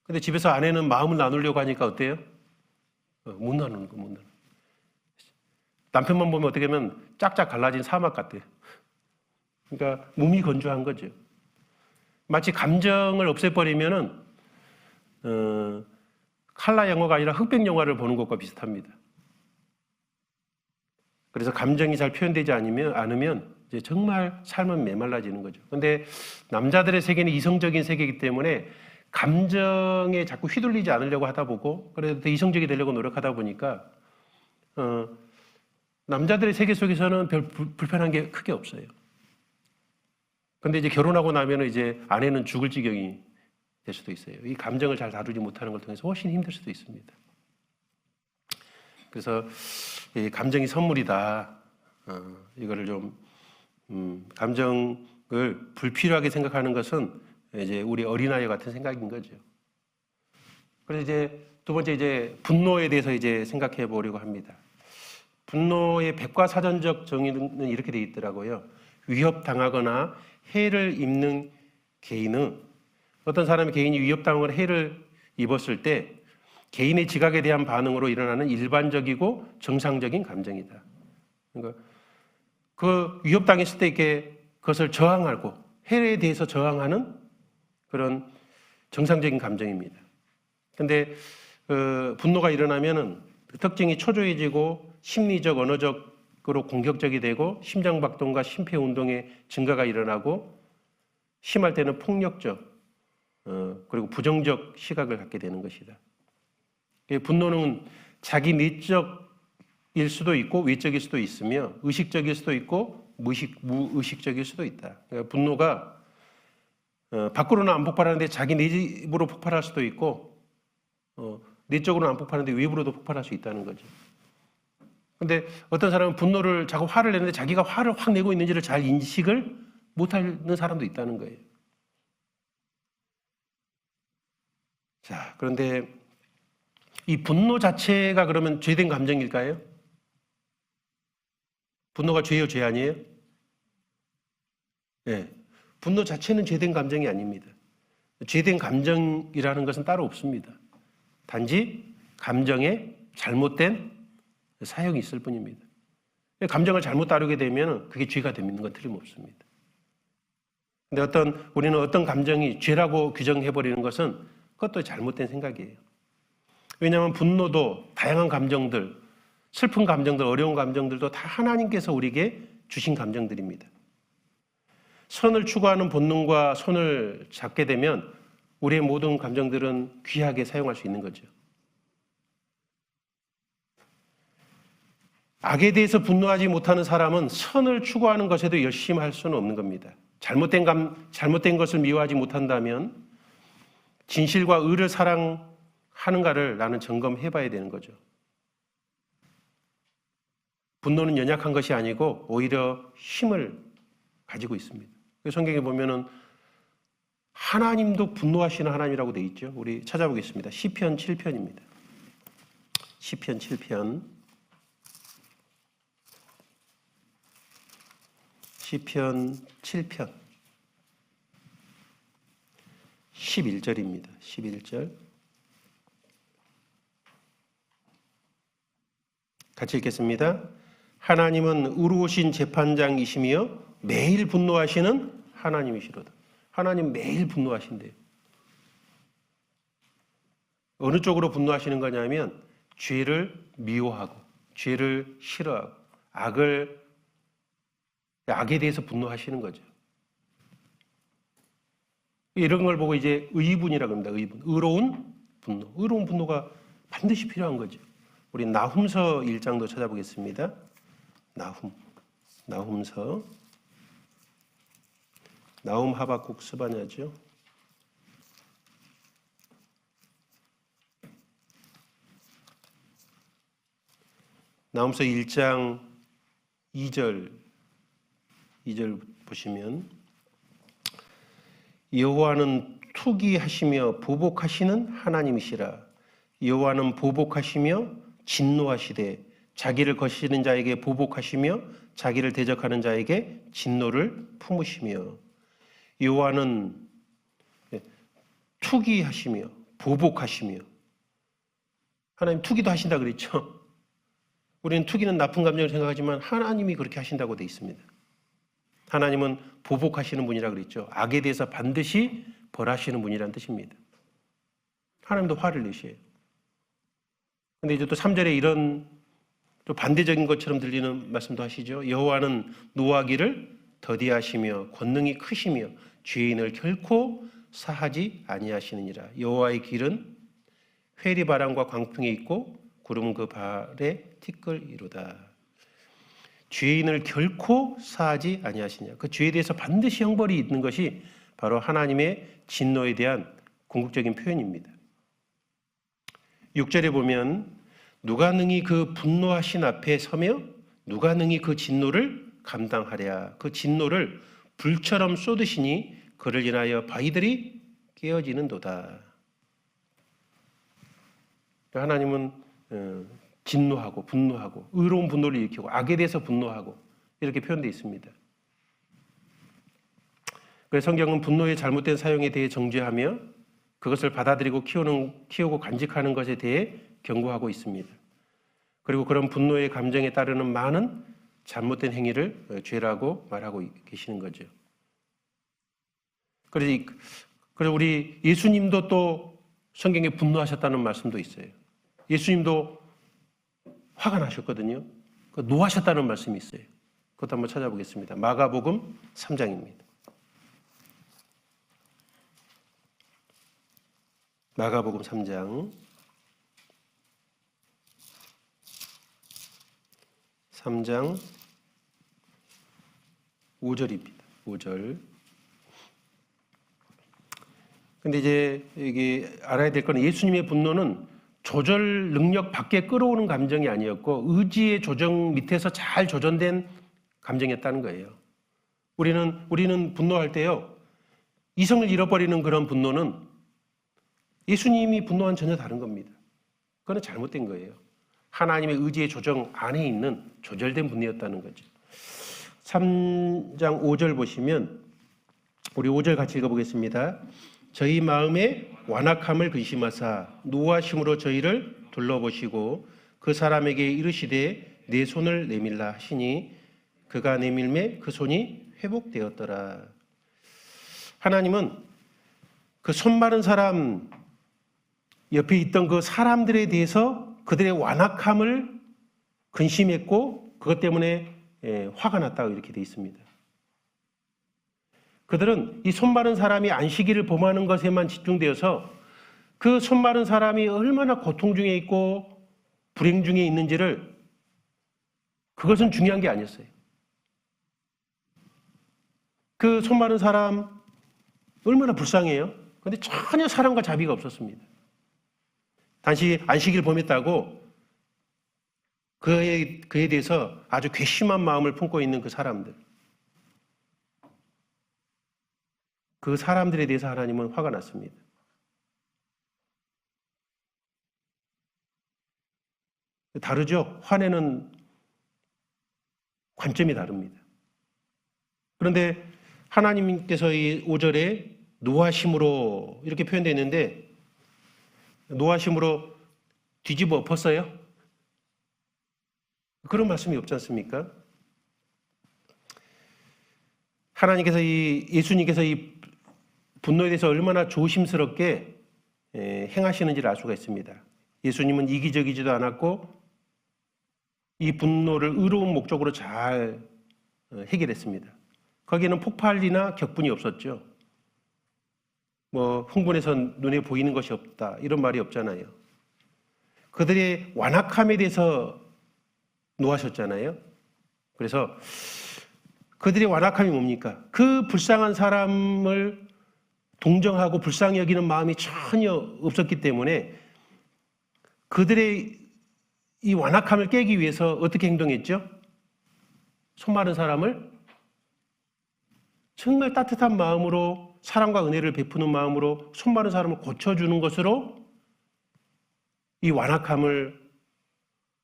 근데 집에서 아내는 마음을 나누려고 하니까 어때요? 못 나누는 거, 못 나누는 거. 남편만 보면 어떻게 하면 짝짝 갈라진 사막 같아요. 그러니까 몸이 건조한 거죠. 마치 감정을 없애버리면은 칼라 영화가 아니라 흑백 영화를 보는 것과 비슷합니다. 그래서 감정이 잘 표현되지 않으면 이제 정말 삶은 메말라지는 거죠. 그런데 남자들의 세계는 이성적인 세계이기 때문에 감정에 자꾸 휘둘리지 않으려고 하다 보고 그래도 더 이성적이 되려고 노력하다 보니까 남자들의 세계 속에서는 별 불편한 게 크게 없어요. 근데 이제 결혼하고 나면은 이제 아내는 죽을 지경이 될 수도 있어요. 이 감정을 잘 다루지 못하는 걸 통해서 훨씬 힘들 수도 있습니다. 그래서 이 감정이 선물이다. 이거를 좀 감정을 불필요하게 생각하는 것은 이제 우리 어린아이 같은 생각인 거죠. 그래서 이제 두 번째 이제 분노에 대해서 이제 생각해 보려고 합니다. 분노의 백과사전적 정의는 이렇게 돼 있더라고요. 위협당하거나 해를 입는 개인은 어떤 사람이 개인이 위협당하거나 해를 입었을 때 개인의 지각에 대한 반응으로 일어나는 일반적이고 정상적인 감정이다. 그러니까 그 위협당했을 때 이렇게 그것을 저항하고 해에 대해서 저항하는 그런 정상적인 감정입니다. 그런데 분노가 일어나면은 그 특징이 초조해지고 심리적, 언어적으로 공격적이 되고 심장박동과 심폐운동의 증가가 일어나고 심할 때는 폭력적 그리고 부정적 시각을 갖게 되는 것이다. 분노는 자기 내적일 수도 있고 외적일 수도 있으며 의식적일 수도 있고 무의식적일 수도 있다. 그러니까 분노가 밖으로는 안 폭발하는데 자기 내집으로 폭발할 수도 있고 내적으로는 안 폭발하는데 외부로도 폭발할 수 있다는 거죠. 근데 어떤 사람은 분노를 자꾸 화를 내는데 자기가 화를 확 내고 있는지를 잘 인식을 못하는 사람도 있다는 거예요. 자, 그런데 이 분노 자체가 그러면 죄된 감정일까요? 분노가 죄예요, 죄 아니에요? 네. 분노 자체는 죄된 감정이 아닙니다. 죄된 감정이라는 것은 따로 없습니다. 단지 감정에 잘못된 사용이 있을 뿐입니다. 감정을 잘못 다루게 되면 그게 죄가 되는 건 틀림없습니다. 근데 우리는 어떤 감정이 죄라고 규정해버리는 것은 그것도 잘못된 생각이에요. 왜냐하면 분노도 다양한 감정들, 슬픈 감정들, 어려운 감정들도 다 하나님께서 우리에게 주신 감정들입니다. 선을 추구하는 본능과 손을 잡게 되면 우리의 모든 감정들은 귀하게 사용할 수 있는 거죠. 악에 대해서 분노하지 못하는 사람은 선을 추구하는 것에도 열심히 할 수는 없는 겁니다. 잘못된 것을 미워하지 못한다면 진실과 의를 사랑하는가를 나는 점검해 봐야 되는 거죠. 분노는 연약한 것이 아니고 오히려 힘을 가지고 있습니다. 성경에 보면은 하나님도 분노하시는 하나님이라고 되어 있죠. 우리 찾아보겠습니다. 시편 7편입니다. 시편 7편. 시편 7편 11절입니다. 11절 같이 읽겠습니다. 하나님은 의로우신 재판장이시며 매일 분노하시는 하나님이시로다. 하나님 매일 분노하신대요. 어느 쪽으로 분노하시는 거냐면 죄를 미워하고 죄를 싫어하고 악에 대해서 분노하시는 거죠. 이런 걸 보고 이제 의분이라고 합니다. 의분. 의로운 분노. 의로운 분노가 반드시 필요한 거죠. 우리 나훔서 1장도 찾아보겠습니다. 나훔서. 나훔, 하박국, 스바냐죠. 나훔서 1장 2절 보시면 여호와는 투기하시며 보복하시는 하나님이시라. 여호와는 보복하시며 진노하시되 자기를 거스리는 자에게 보복하시며 자기를 대적하는 자에게 진노를 품으시며. 여호와는 투기하시며 보복하시며. 하나님 투기도 하신다 그랬죠. 우리는 투기는 나쁜 감정을 생각하지만 하나님이 그렇게 하신다고 되어 있습니다. 하나님은 보복하시는 분이라 그랬죠. 악에 대해서 반드시 벌하시는 분이라는 뜻입니다. 하나님도 화를 내셔요. 근데 이제 또 3절에 이런 또 반대적인 것처럼 들리는 말씀도 하시죠. 여호와는 노하기를 더디하시며 권능이 크시며 죄인을 결코 사하지 아니하시느니라. 여호와의 길은 회리바람과 광풍에 있고 구름은 그 발에 티끌이로다. 죄인을 결코 사하지 아니하시냐. 그 죄에 대해서 반드시 형벌이 있는 것이 바로 하나님의 진노에 대한 궁극적인 표현입니다. 6절에 보면 누가 능히 그 분노하신 앞에 서며 누가 능히 그 진노를 감당하랴. 그 진노를 불처럼 쏟으시니 그를 인하여 바위들이 깨어지는도다. 하나님은 진노하고 분노하고 의로운 분노를 일으키고 악에 대해서 분노하고 이렇게 표현되어 있습니다. 그래서 성경은 분노의 잘못된 사용에 대해 정죄하며 그것을 받아들이고 키우고 간직하는 것에 대해 경고하고 있습니다. 그리고 그런 분노의 감정에 따르는 많은 잘못된 행위를 죄라고 말하고 계시는 거죠. 그래서 우리 예수님도 또 성경에 분노하셨다는 말씀도 있어요. 예수님도 화가 나셨거든요. 노하셨다는 말씀이 있어요. 그것도 한번 찾아보겠습니다. 마가복음 3장입니다. 마가복음 3장 5절입니다. 5절. 근데 이제 이게 알아야 될 건 예수님의 분노는 조절 능력 밖에 끌어오는 감정이 아니었고 의지의 조정 밑에서 잘 조정된 감정이었다는 거예요. 우리는 분노할 때요. 이성을 잃어버리는 그런 분노는 예수님이 분노와는 전혀 다른 겁니다. 그건 잘못된 거예요. 하나님의 의지의 조정 안에 있는 조절된 분노였다는 거죠. 3장 5절 보시면 우리 5절 같이 읽어보겠습니다. 저희 마음에 완악함을 근심하사 노하심으로 저희를 둘러보시고 그 사람에게 이르시되 내 손을 내밀라 하시니 그가 내밀매 그 손이 회복되었더라. 하나님은 그 손 마른 사람 옆에 있던 그 사람들에 대해서 그들의 완악함을 근심했고 그것 때문에 화가 났다고 이렇게 되어 있습니다. 그들은 이 손 마른 사람이 안식일을 범하는 것에만 집중되어서 그 손 마른 사람이 얼마나 고통 중에 있고 불행 중에 있는지를 그것은 중요한 게 아니었어요. 그 손 마른 사람 얼마나 불쌍해요. 그런데 전혀 사랑과 자비가 없었습니다. 단지 안식일 범했다고 그에 대해서 아주 괘씸한 마음을 품고 있는 그 사람들. 그 사람들에 대해서 하나님은 화가 났습니다. 다르죠? 화내는 관점이 다릅니다. 그런데 하나님께서 이 5절에 노하심으로 이렇게 표현되어 있는데 노하심으로 뒤집어 엎었어요? 그런 말씀이 없지 않습니까? 하나님께서 예수님께서 이 분노에 대해서 얼마나 조심스럽게 행하시는지를 알 수가 있습니다. 예수님은 이기적이지도 않았고 이 분노를 의로운 목적으로 잘 해결했습니다. 거기에는 폭발이나 격분이 없었죠. 흥분해서 눈에 보이는 것이 없다 이런 말이 없잖아요. 그들의 완악함에 대해서 노하셨잖아요. 그래서 그들의 완악함이 뭡니까? 그 불쌍한 사람을 동정하고 불쌍히 여기는 마음이 전혀 없었기 때문에 그들의 이 완악함을 깨기 위해서 어떻게 행동했죠? 손 마른 사람을 정말 따뜻한 마음으로 사랑과 은혜를 베푸는 마음으로 손 마른 사람을 고쳐주는 것으로 이 완악함을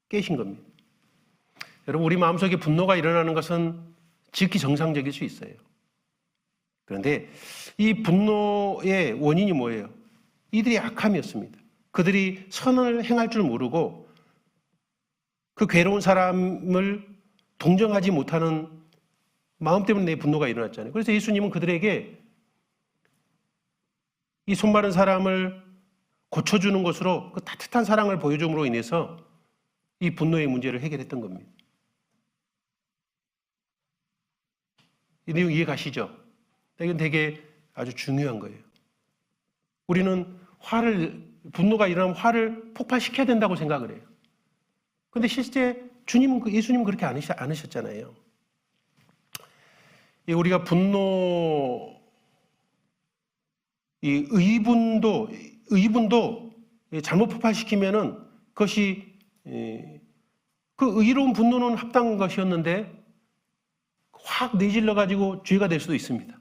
깨신 겁니다. 여러분, 우리 마음속에 분노가 일어나는 것은 지극히 정상적일 수 있어요. 그런데 이 분노의 원인이 뭐예요? 이들의 악함이었습니다. 그들이 선을 행할 줄 모르고 그 괴로운 사람을 동정하지 못하는 마음 때문에 내 분노가 일어났잖아요. 그래서 예수님은 그들에게 이 손 마른 사람을 고쳐주는 것으로 그 따뜻한 사랑을 보여줌으로 인해서 이 분노의 문제를 해결했던 겁니다. 이 내용 이해 가시죠? 이건 되게 아주 중요한 거예요. 우리는 분노가 일어나면 화를 폭발시켜야 된다고 생각을 해요. 그런데 실제 예수님은 그렇게 않으셨잖아요. 우리가 의분도 잘못 폭발시키면은 그것이 그 의로운 분노는 합당한 것이었는데 확 내질러 가지고 죄가 될 수도 있습니다.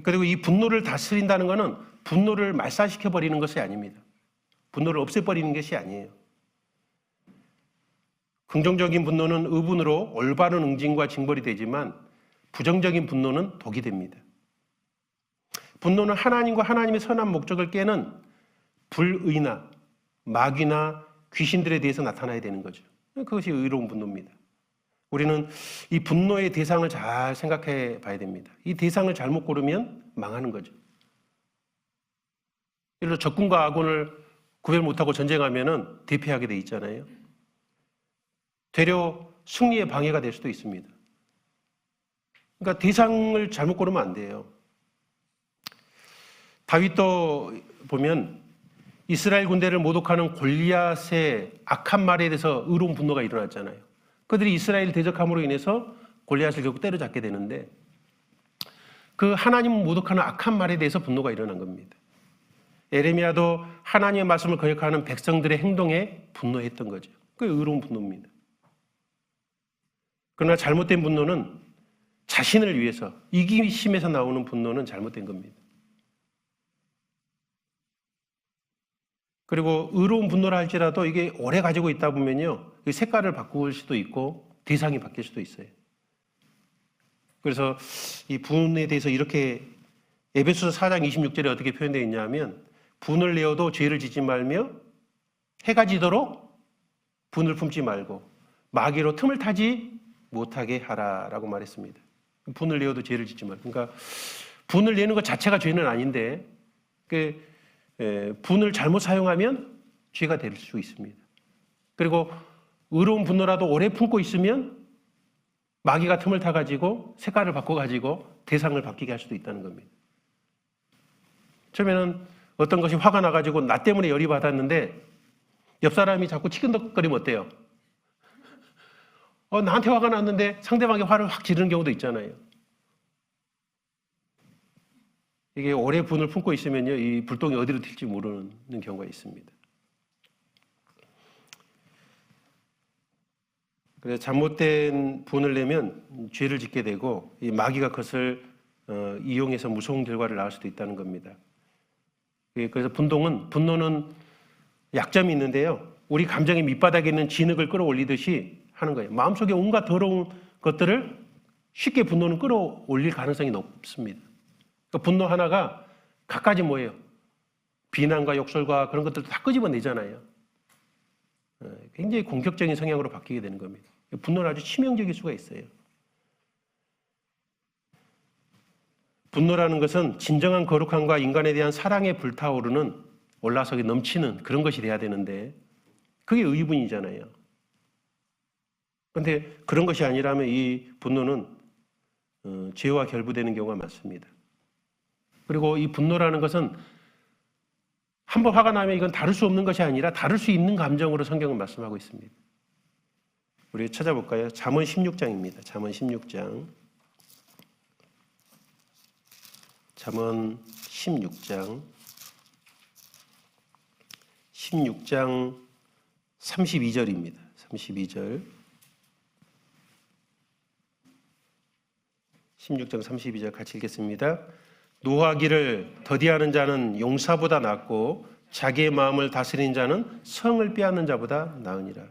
그리고 이 분노를 다스린다는 것은 분노를 말살시켜 버리는 것이 아닙니다. 분노를 없애버리는 것이 아니에요. 긍정적인 분노는 의분으로 올바른 응징과 징벌이 되지만 부정적인 분노는 독이 됩니다. 분노는 하나님과 하나님의 선한 목적을 깨는 불의나 마귀나 귀신들에 대해서 나타나야 되는 거죠. 그것이 의로운 분노입니다. 우리는 이 분노의 대상을 잘 생각해 봐야 됩니다. 이 대상을 잘못 고르면 망하는 거죠. 예를 들어 적군과 아군을 구별 못하고 전쟁하면 대패하게 돼 있잖아요. 되려 승리에 방해가 될 수도 있습니다. 그러니까 대상을 잘못 고르면 안 돼요. 다윗도 보면 이스라엘 군대를 모독하는 골리앗의 악한 말에 대해서 의로운 분노가 일어났잖아요. 그들이 이스라엘을 대적함으로 인해서 골리앗을 결국 때려잡게 되는데 그 하나님을 모독하는 악한 말에 대해서 분노가 일어난 겁니다. 에레미야도 하나님의 말씀을 거역하는 백성들의 행동에 분노했던 거죠. 그게 의로운 분노입니다. 그러나 잘못된 분노는 자신을 위해서 이기심에서 나오는 분노는 잘못된 겁니다. 그리고 의로운 분노라 할지라도 이게 오래 가지고 있다 보면요, 색깔을 바꿀 수도 있고 대상이 바뀔 수도 있어요. 그래서 이 분에 대해서 이렇게 에베소서 4장 26절에 어떻게 표현되어 있냐면 분을 내어도 죄를 짓지 말며 해가 지도록 분을 품지 말고 마귀로 틈을 타지 못하게 하라라고 말했습니다. 분을 내어도 죄를 짓지 말고, 그러니까 분을 내는 것 자체가 죄는 아닌데 분을 잘못 사용하면 죄가 될 수 있습니다. 그리고 의로운 분노라도 오래 품고 있으면 마귀가 틈을 타가지고 색깔을 바꿔가지고 대상을 바뀌게 할 수도 있다는 겁니다. 처음에는 어떤 것이 화가 나가지고 나 때문에 열이 받았는데 옆 사람이 자꾸 치근덕거리면 어때요? 나한테 화가 났는데 상대방이 화를 확 지르는 경우도 있잖아요. 이게 오래 분을 품고 있으면요, 이 불똥이 어디로 튈지 모르는 경우가 있습니다. 그래서 잘못된 분을 내면 죄를 짓게 되고 이 마귀가 그것을 이용해서 무서운 결과를 낳을 수도 있다는 겁니다. 그래서 분노는 약점이 있는데요, 우리 감정의 밑바닥에 있는 진흙을 끌어올리듯이 하는 거예요. 마음속에 온갖 더러운 것들을 쉽게 분노는 끌어올릴 가능성이 높습니다. 그러니까 분노 하나가 갖가지 뭐예요? 비난과 욕설과 그런 것들도 다 끄집어내잖아요. 굉장히 공격적인 성향으로 바뀌게 되는 겁니다. 분노는 아주 치명적일 수가 있어요. 분노라는 것은 진정한 거룩함과 인간에 대한 사랑에 불타오르는 올라서 넘치는 그런 것이 돼야 되는데 그게 의분이잖아요. 그런데 그런 것이 아니라면 이 분노는 죄와 결부되는 경우가 많습니다. 그리고 이 분노라는 것은 한번 화가 나면 이건 다룰 수 없는 것이 아니라 다룰 수 있는 감정으로 성경은 말씀하고 있습니다. 우리 찾아볼까요? 잠언 16장입니다. 잠언 16장. 잠언 16장. 16장 32절입니다. 32절. 16장 32절 같이 읽겠습니다. 노하기를 더디하는 자는 용사보다 낫고 자기의 마음을 다스리는 자는 성을 빼앗는 자보다 나으니라.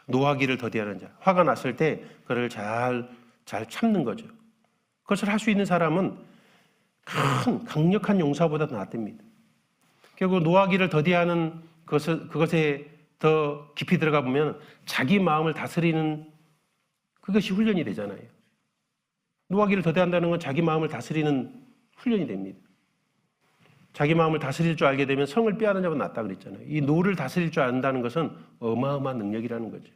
노하기를 더디하는 자. 화가 났을 때 그걸 잘 참는 거죠. 그것을 할 수 있는 사람은 강력한 용사보다 낫답니다. 결국 노하기를 더디하는 그것에 더 깊이 들어가 보면 자기 마음을 다스리는 그것이 훈련이 되잖아요. 노하기를 더디한다는 건 자기 마음을 다스리는 훈련이 됩니다. 자기 마음을 다스릴 줄 알게 되면 성을 빼앗는 자보다 낫다 그랬잖아요. 이 노를 다스릴 줄 안다는 것은 어마어마한 능력이라는 거죠.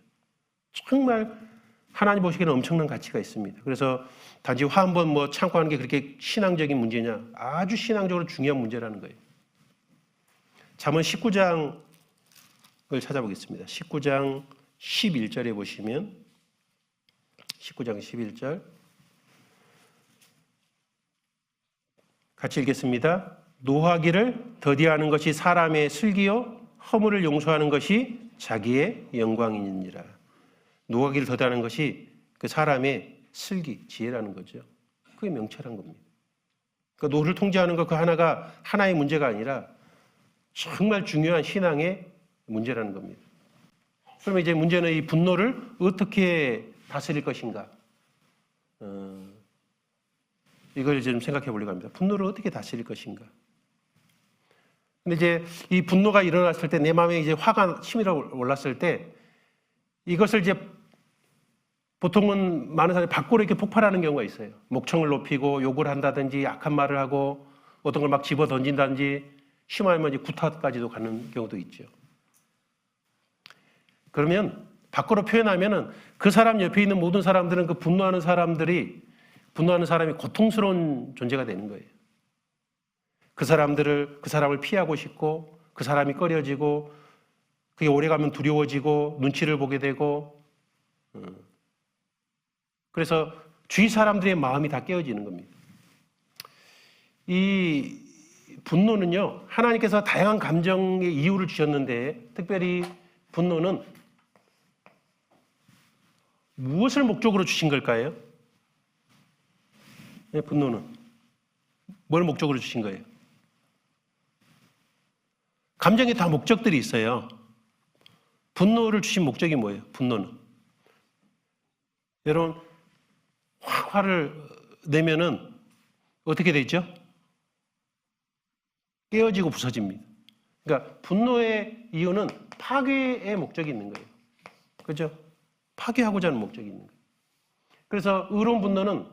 정말 하나님 보시기에는 엄청난 가치가 있습니다. 그래서 단지 화 한 번 참고 하는 게 그렇게 신앙적인 문제냐? 아주 신앙적으로 중요한 문제라는 거예요. 잠언 19장을 찾아보겠습니다. 19장 11절에 보시면 19장 11절 같이 읽겠습니다. 노하기를 더디하는 것이 사람의 슬기요 허물을 용서하는 것이 자기의 영광이니라. 노하기를 더디하는 것이 그 사람의 슬기, 지혜라는 거죠. 그게 명철한 겁니다. 그러니까 노를 통제하는 것 그 하나가 하나의 문제가 아니라 정말 중요한 신앙의 문제라는 겁니다. 그러면 이제 문제는 이 분노를 어떻게 다스릴 것인가? 이걸 좀 생각해 보려고 합니다. 분노를 어떻게 다스릴 것인가? 근데 이제 이 분노가 일어났을 때 내 마음에 이제 화가 치밀어 올랐을 때 이것을 이제 보통은 많은 사람이 밖으로 이렇게 폭발하는 경우가 있어요. 목청을 높이고 욕을 한다든지 악한 말을 하고 어떤 걸 막 집어 던진다든지 심하면 이제 구타까지도 가는 경우도 있죠. 그러면 밖으로 표현하면은 그 사람 옆에 있는 모든 사람들은 그 분노하는 사람이 고통스러운 존재가 되는 거예요. 그 사람을 피하고 싶고 그 사람이 꺼려지고 그게 오래가면 두려워지고 눈치를 보게 되고 그래서 주위 사람들의 마음이 다 깨어지는 겁니다. 이 분노는요, 하나님께서 다양한 감정의 이유를 주셨는데 특별히 분노는 무엇을 목적으로 주신 걸까요? 네, 분노는 뭘 목적으로 주신 거예요? 감정에 다 목적들이 있어요. 분노를 주신 목적이 뭐예요? 분노는 여러분 화를 내면은 어떻게 되죠? 깨어지고 부서집니다. 그러니까 분노의 이유는 파괴의 목적이 있는 거예요. 그렇죠? 파괴하고자 하는 목적이 있는 거예요. 그래서 의로운 분노는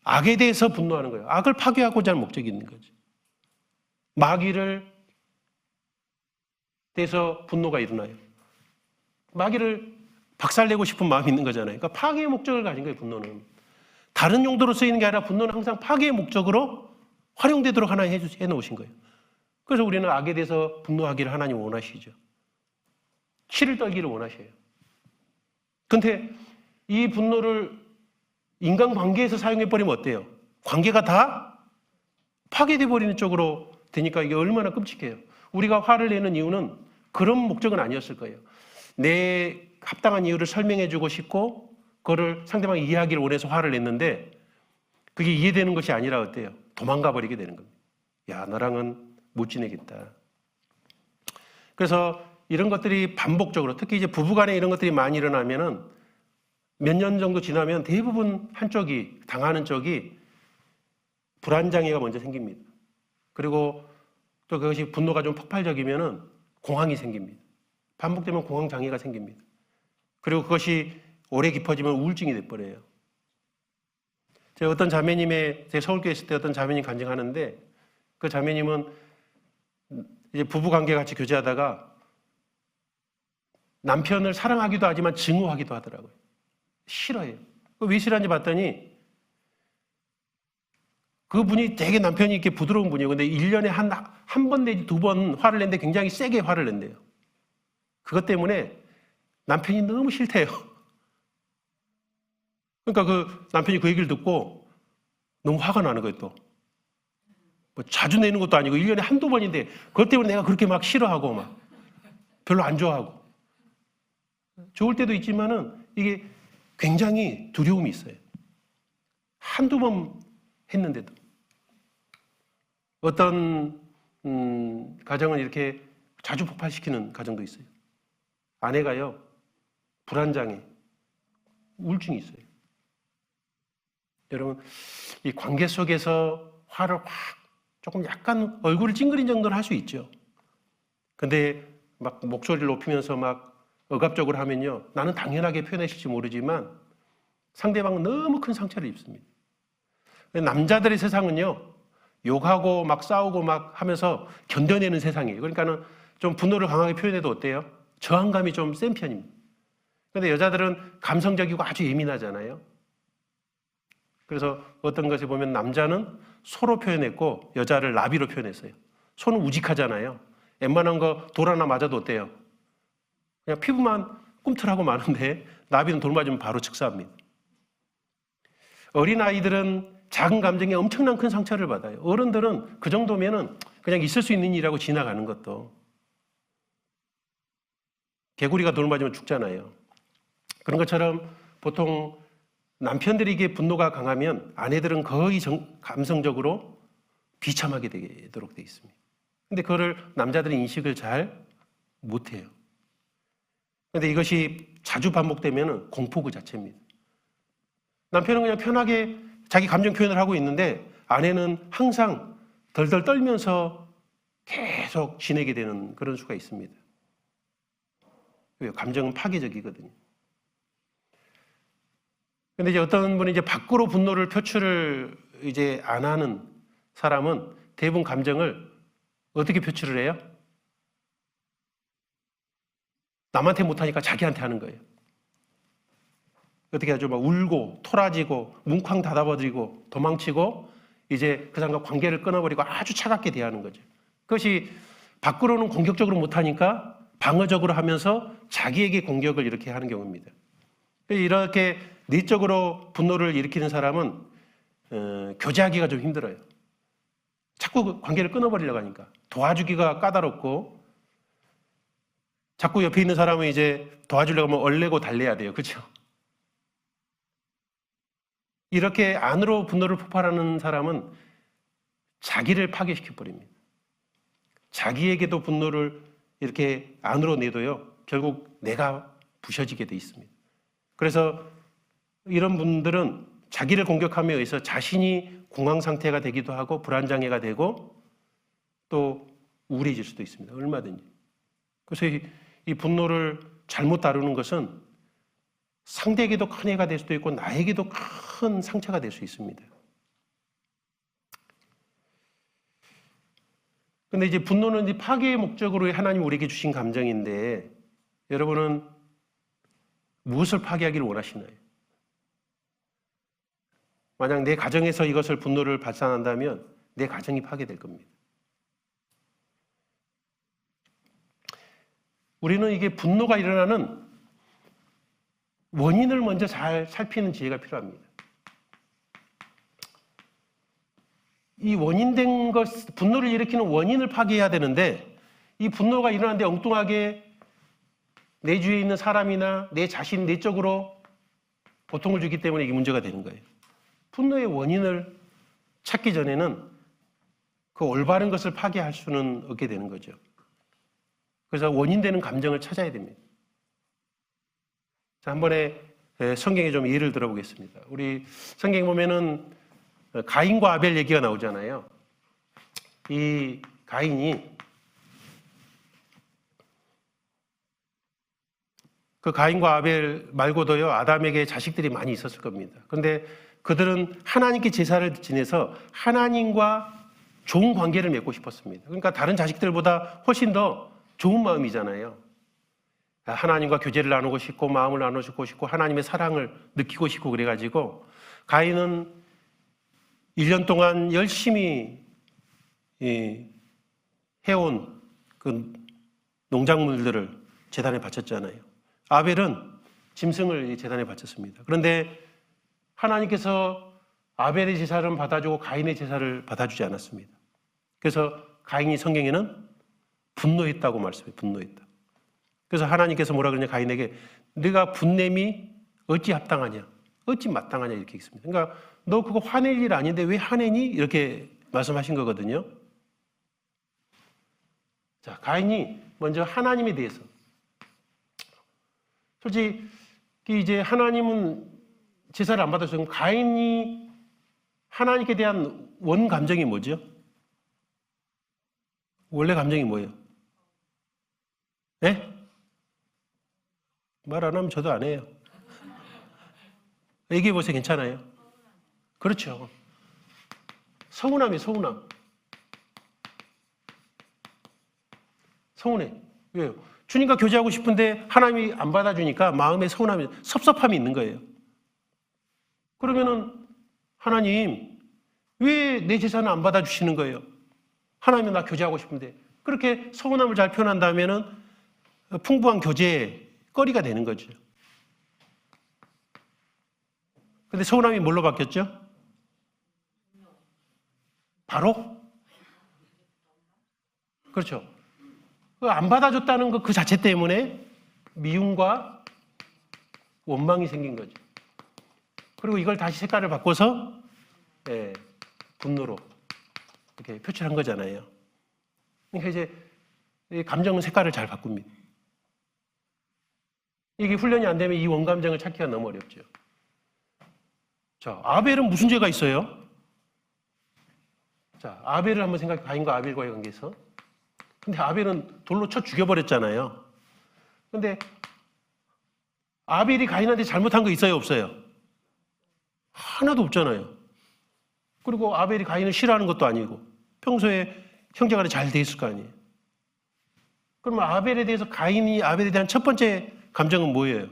악에 대해서 분노하는 거예요. 악을 파괴하고자 하는 목적이 있는 거죠. 마귀를 대해서 분노가 일어나요. 마귀를 박살내고 싶은 마음이 있는 거잖아요. 그러니까 파괴의 목적을 가진 거예요, 분노는. 다른 용도로 쓰이는 게 아니라 분노는 항상 파괴의 목적으로 활용되도록 하나님 해놓으신 거예요. 그래서 우리는 악에 대해서 분노하기를 하나님 원하시죠. 치를 떨기를 원하셔요. 그런데 이 분노를 인간관계에서 사용해버리면 어때요? 관계가 다 파괴돼 버리는 쪽으로 되니까 이게 얼마나 끔찍해요. 우리가 화를 내는 이유는 그런 목적은 아니었을 거예요. 내 합당한 이유를 설명해주고 싶고 그거를 상대방이 이해하기를 원해서 화를 냈는데 그게 이해되는 것이 아니라 어때요? 도망가 버리게 되는 겁니다. 야, 너랑은 못 지내겠다. 그래서 이런 것들이 반복적으로 특히 이제 부부간에 이런 것들이 많이 일어나면은 몇 년 정도 지나면 대부분 한쪽이 당하는 쪽이 불안장애가 먼저 생깁니다. 그리고 또 그것이 분노가 좀 폭발적이면은 공황이 생깁니다. 반복되면 공황장애가 생깁니다. 그리고 그것이 오래 깊어지면 우울증이 돼버려요. 제가 어떤 자매님의, 제가 서울교회 있을 때 어떤 자매님 간증하는데, 그 자매님은 이제 부부 관계 같이 교제하다가 남편을 사랑하기도 하지만 증오하기도 하더라고요. 싫어해요. 왜 싫어하는지 봤더니 그분이 되게 남편이 이렇게 부드러운 분이에요. 근데 1년에 한 번 내지 2번 화를 낸데 굉장히 세게 화를 낸대요. 그것 때문에 남편이 너무 싫대요. 그러니까 그 남편이 그 얘기를 듣고 너무 화가 나는 거예요, 또. 뭐 자주 내는 것도 아니고 1년에 한두 번인데 그것 때문에 내가 그렇게 막 싫어하고 막 별로 안 좋아하고. 좋을 때도 있지만은 이게 굉장히 두려움이 있어요. 한두 번 했는데도. 어떤 가정은 이렇게 자주 폭발시키는 가정도 있어요. 아내가요, 불안장애, 우울증이 있어요. 여러분, 이 관계 속에서 화를 확 조금 약간 얼굴을 찡그린 정도는 할 수 있죠. 근데 막 목소리를 높이면서 막 억압적으로 하면요, 나는 당연하게 표현하실지 모르지만 상대방은 너무 큰 상처를 입습니다. 남자들의 세상은요, 욕하고 막 싸우고 막 하면서 견뎌내는 세상이에요. 그러니까는 좀 분노를 강하게 표현해도 어때요? 저항감이 좀 센 편입니다. 그런데 여자들은 감성적이고 아주 예민하잖아요. 그래서 어떤 것에 보면 남자는 소로 표현했고 여자를 나비로 표현했어요. 소는 우직하잖아요. 웬만한 거 돌 하나 맞아도 어때요? 그냥 피부만 꿈틀하고 마는데 나비는 돌 맞으면 바로 즉사합니다. 어린아이들은 작은 감정에 엄청난 큰 상처를 받아요. 어른들은 그 정도면은 그냥 있을 수 있는 일이라고 지나가는 것도. 개구리가 돌 맞으면 죽잖아요. 그런 것처럼 보통 남편들에게 분노가 강하면 아내들은 거의 감성적으로 비참하게 되도록 되어 있습니다. 근데 그거를 남자들은 인식을 잘 못해요. 그런데 이것이 자주 반복되면 공포 그 자체입니다. 남편은 그냥 편하게 자기 감정 표현을 하고 있는데 아내는 항상 덜덜 떨면서 계속 지내게 되는 그런 수가 있습니다. 왜요? 감정은 파괴적이거든요. 근데 이제 어떤 분이 이제 밖으로 분노를 표출을 이제 안 하는 사람은 대부분 감정을 어떻게 표출을 해요? 남한테 못하니까 자기한테 하는 거예요. 어떻게 하죠? 막 울고 토라지고 뭉쾅 닫아버리고 도망치고 이제 그 사람과 관계를 끊어버리고 아주 차갑게 대하는 거죠. 그것이 밖으로는 공격적으로 못하니까 방어적으로 하면서 자기에게 공격을 이렇게 하는 경우입니다. 이렇게 내적으로 분노를 일으키는 사람은 교제하기가 좀 힘들어요. 자꾸 관계를 끊어버리려고 하니까 도와주기가 까다롭고 자꾸 옆에 있는 사람은 이제 도와주려고 하면 얼레고 달래야 돼요. 그렇죠? 이렇게 안으로 분노를 폭발하는 사람은 자기를 파괴시켜 버립니다. 자기에게도 분노를 이렇게 안으로 내도요, 결국 내가 부셔지게 돼 있습니다. 그래서 이런 분들은 자기를 공격함에 의해서 자신이 공황 상태가 되기도 하고 불안장애가 되고 또 우울해질 수도 있습니다. 얼마든지. 그래서 이 분노를 잘못 다루는 것은 상대에게도 큰 해가 될 수도 있고 나에게도 큰 상처가 될 수 있습니다. 근데 이제 분노는 이제 파괴의 목적으로 하나님 우리에게 주신 감정인데 여러분은 무엇을 파괴하기를 원하시나요? 만약 내 가정에서 이것을 분노를 발산한다면 내 가정이 파괴될 겁니다. 우리는 이게 분노가 일어나는 원인을 먼저 잘 살피는 지혜가 필요합니다. 이 원인된 것, 분노를 일으키는 원인을 파괴해야 되는데 이 분노가 일어나는데 엉뚱하게 내 주위에 있는 사람이나 내 자신 내적으로 고통을 주기 때문에 이게 문제가 되는 거예요. 분노의 원인을 찾기 전에는 그 올바른 것을 파괴할 수는 없게 되는 거죠. 그래서 원인되는 감정을 찾아야 됩니다. 자, 한 번에 성경에 좀 예를 들어보겠습니다. 우리 성경에 보면은 가인과 아벨 얘기가 나오잖아요. 이 가인이 그 가인과 아벨 말고도요, 아담에게 자식들이 많이 있었을 겁니다. 그런데 그들은 하나님께 제사를 지내서 하나님과 좋은 관계를 맺고 싶었습니다. 그러니까 다른 자식들보다 훨씬 더 좋은 마음이잖아요. 하나님과 교제를 나누고 싶고 마음을 나누고 싶고 하나님의 사랑을 느끼고 싶고 그래가지고 가인은 1년 동안 열심히 해온 그 농작물들을 제단에 바쳤잖아요. 아벨은 짐승을 제단에 바쳤습니다. 그런데 하나님께서 아벨의 제사를 받아주고 가인의 제사를 받아주지 않았습니다. 그래서 가인이 성경에는 분노했다고 말씀해요. 분노했다. 그래서 하나님께서 뭐라 그러냐 가인에게 네가 분냄이 어찌 합당하냐 어찌 마땅하냐 이렇게 있습니다. 그러니까 너 그거 화낼 일 아닌데 왜 화내니? 이렇게 말씀하신 거거든요. 자, 가인이 먼저 하나님에 대해서 솔직히 이제 하나님은 제사를 안 받았어요. 가인이 하나님께 대한 원 감정이 뭐죠? 원래 감정이 뭐예요? 네? 말 안 하면 저도 안 해요. 얘기해 보세요. 괜찮아요? 그렇죠. 서운함이에요. 서운함. 서운해. 왜요? 주님과 교제하고 싶은데 하나님이 안 받아주니까 마음에 서운함이, 섭섭함이 있는 거예요. 그러면은 하나님 왜 내 제사는 안 받아주시는 거예요? 하나님은 나 교제하고 싶은데. 그렇게 서운함을 잘 표현한다면은 풍부한 교제의 거리가 되는 거죠. 근데 서운함이 뭘로 바뀌었죠? 바로? 그렇죠. 안 받아줬다는 그 자체 때문에 미움과 원망이 생긴 거죠. 그리고 이걸 다시 색깔을 바꿔서 분노로 이렇게 표출한 거잖아요. 그러니까 이제 감정은 색깔을 잘 바꿉니다. 이게 훈련이 안 되면 이 원감정을 찾기가 너무 어렵죠. 자, 아벨은 무슨 죄가 있어요? 자, 아벨을 한번 생각해. 가인과 아벨과의 관계에서. 근데 아벨은 돌로 쳐 죽여버렸잖아요. 근데 아벨이 가인한테 잘못한 거 있어요? 없어요? 하나도 없잖아요. 그리고 아벨이 가인을 싫어하는 것도 아니고 평소에 형제간에 잘 돼 있을 거 아니에요. 그러면 아벨에 대해서 가인이 아벨에 대한 첫 번째 감정은 뭐예요?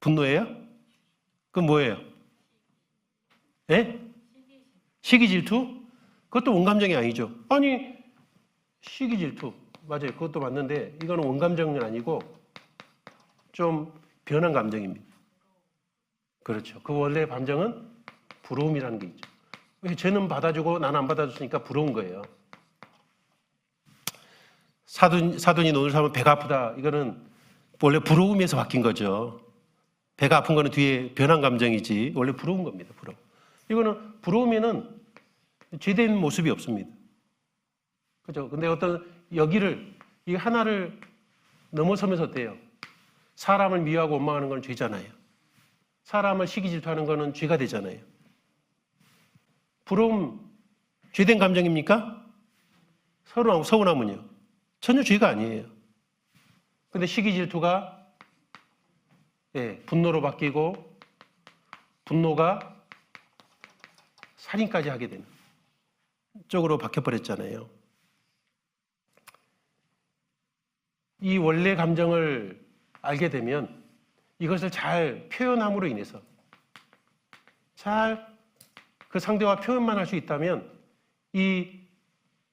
분노예요? 그건 뭐예요? 예? 시기 질투? 그것도 원감정이 아니죠. 아니 시기 질투 맞아요. 그것도 맞는데 이거는 원감정은 아니고 좀 변한 감정입니다. 그렇죠. 그 원래 감정은 부러움이라는 게 있죠. 왜 쟤는 받아주고 나는 안 받아줬으니까 부러운 거예요. 사돈이 논을 사면 배가 아프다. 이거는 원래 부러움에서 바뀐 거죠. 배가 아픈 거는 뒤에 변한 감정이지 원래 부러운 겁니다. 부러움. 이거는 부러움에는 죄된 모습이 없습니다. 그렇죠. 근데 어떤 이 하나를 넘어서면서 어때요? 사람을 미워하고 원망하는 건 죄잖아요. 사람을 시기 질투하는 거는 죄가 되잖아요. 부러움 죄된 감정입니까? 서운함은요? 전혀 죄가 아니에요. 근데 시기 질투가 분노로 바뀌고 분노가 살인까지 하게 되는 쪽으로 바뀌어버렸잖아요. 이 원래 감정을 알게 되면 이것을 잘 표현함으로 인해서 잘 그 상대와 표현만 할 수 있다면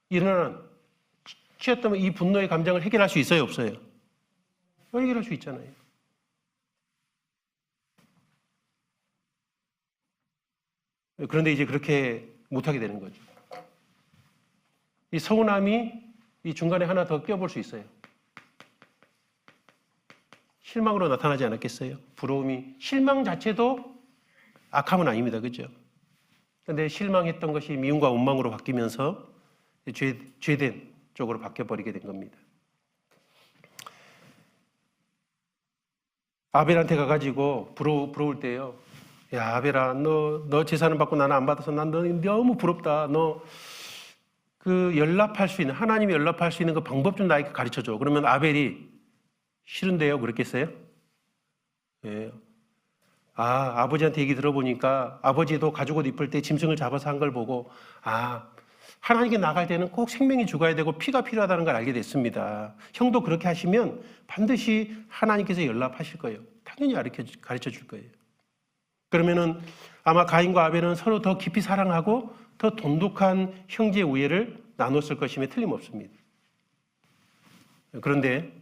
일어나는 취했다면 이 분노의 감정을 해결할 수 있어요? 없어요? 해결할 수 있잖아요. 그런데 이제 그렇게 못하게 되는 거죠. 이 서운함이 이 중간에 하나 더 껴볼 수 있어요. 실망으로 나타나지 않았겠어요? 부러움이 실망 자체도 악함은 아닙니다. 그렇죠? 그런데 실망했던 것이 미움과 원망으로 바뀌면서 죄된 쪽으로 바뀌어버리게 된 겁니다. 아벨한테 가가지고 부러울 때요. 야, 아벨아, 너 제사는 받고 나는 안 받아서 난 너무 부럽다. 너 그 연락할 수 있는, 하나님이 연락할 수 있는 그 방법 좀 나에게 가르쳐줘. 그러면 아벨이 싫은데요? 그랬겠어요? 예. 아버지한테 얘기 들어보니까 아버지도 가죽 옷 입을 때 짐승을 잡아서 한 걸 보고 하나님께 나갈 때는 꼭 생명이 죽어야 되고 피가 필요하다는 걸 알게 됐습니다. 형도 그렇게 하시면 반드시 하나님께서 연락하실 거예요. 당연히 가르쳐 줄 거예요. 그러면은 아마 가인과 아벨은 서로 더 깊이 사랑하고 더 돈독한 형제 우애를 나눴을 것임에 틀림없습니다. 그런데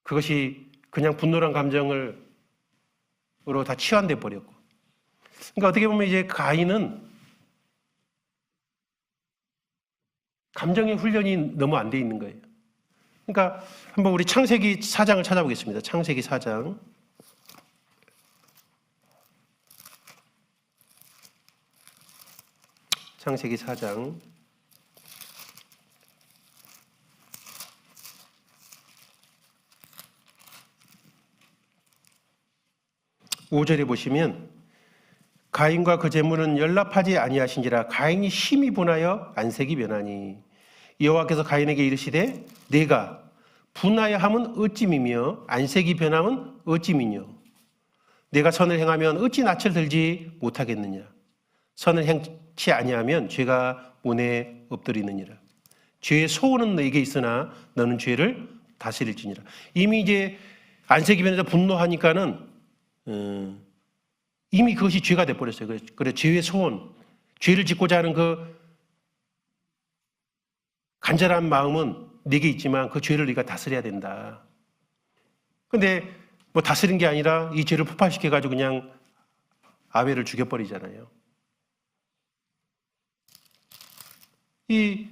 그것이 그냥 분노란 감정으로 다 치환돼 버렸고, 그러니까 어떻게 보면 이제 가인은 감정의 훈련이 너무 안 돼 있는 거예요. 그러니까 한번 우리 창세기 4장을 찾아보겠습니다. 창세기 4장. 창세기 4장. 5절에 보시면 가인과 그 재물은 연락하지 아니하신지라 가인이 심히 분하여 안색이 변하니 여호와께서 가인에게 이르시되 내가 분하여 함은 어찌미며 안색이 변함은 어찌미뇨 내가 선을 행하면 어찌 낯을 들지 못하겠느냐 선을 행치 아니하면 죄가 문에 엎드리느니라 죄의 소원은 너에게 있으나 너는 죄를 다스릴지니라. 이미 이제 안색이 변해서 분노하니까는 이미 그것이 죄가 돼버렸어요. 그래 죄의 소원, 죄를 짓고자 하는 그 간절한 마음은 네게 있지만 그 죄를 네가 다스려야 된다. 근데 뭐 다스린 게 아니라 이 죄를 폭발시켜가지고 그냥 아벨을 죽여버리잖아요. 이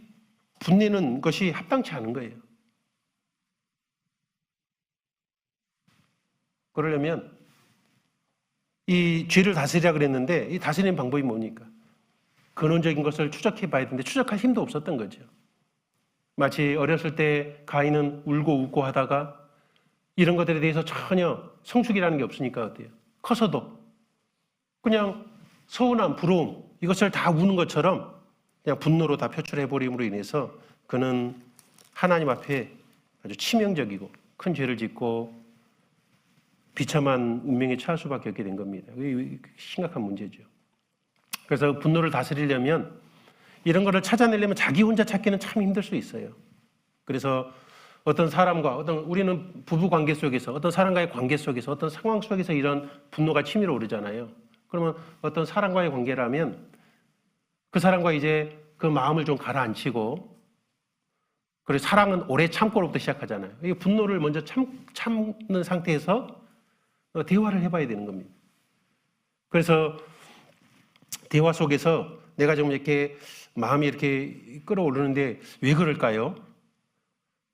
분내는 것이 합당치 않은 거예요. 그러려면 이 죄를 다스리라 그랬는데 이 다스리는 방법이 뭡니까? 근원적인 것을 추적해 봐야 되는데 추적할 힘도 없었던 거죠. 마치 어렸을 때 가인은 울고 웃고 하다가 이런 것들에 대해서 전혀 성숙이라는 게 없으니까 어때요? 커서도 그냥 서운함, 부러움 이것을 다 우는 것처럼 그냥 분노로 다 표출해버림으로 인해서 그는 하나님 앞에 아주 치명적이고 큰 죄를 짓고 비참한 운명에 처할 수밖에 없게 된 겁니다. 이게 심각한 문제죠. 그래서 분노를 다스리려면 이런 거를 찾아내려면 자기 혼자 찾기는 참 힘들 수 있어요. 그래서 어떤 사람과 우리는 부부 관계 속에서 어떤 사람과의 관계 속에서 어떤 상황 속에서 이런 분노가 치밀어 오르잖아요. 그러면 어떤 사람과의 관계라면 그 사람과 이제 그 마음을 좀 가라앉히고 그리고 사랑은 오래 참고로부터 시작하잖아요. 이 분노를 먼저 참는 상태에서 대화를 해봐야 되는 겁니다. 그래서 대화 속에서 내가 좀 이렇게 마음이 이렇게 끌어오르는데 왜 그럴까요?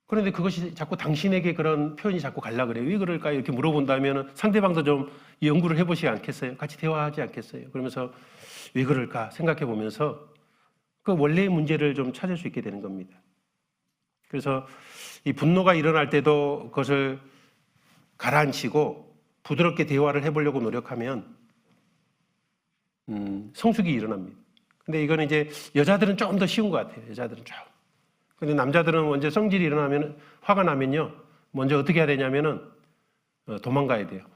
그런데 그것이 자꾸 당신에게 그런 표현이 자꾸 갈라 그래요. 왜 그럴까요? 이렇게 물어본다면 상대방도 좀 연구를 해보시지 않겠어요? 같이 대화하지 않겠어요? 그러면서 왜 그럴까 생각해 보면서 그 원래의 문제를 좀 찾을 수 있게 되는 겁니다. 그래서 이 분노가 일어날 때도 그것을 가라앉히고 부드럽게 대화를 해보려고 노력하면 성숙이 일어납니다. 근데 이거는 이제 여자들은 조금 더 쉬운 것 같아요. 여자들은 좀. 근데 남자들은 먼저 성질이 일어나면 화가 나면요. 먼저 어떻게 해야 되냐면은 도망가야 돼요.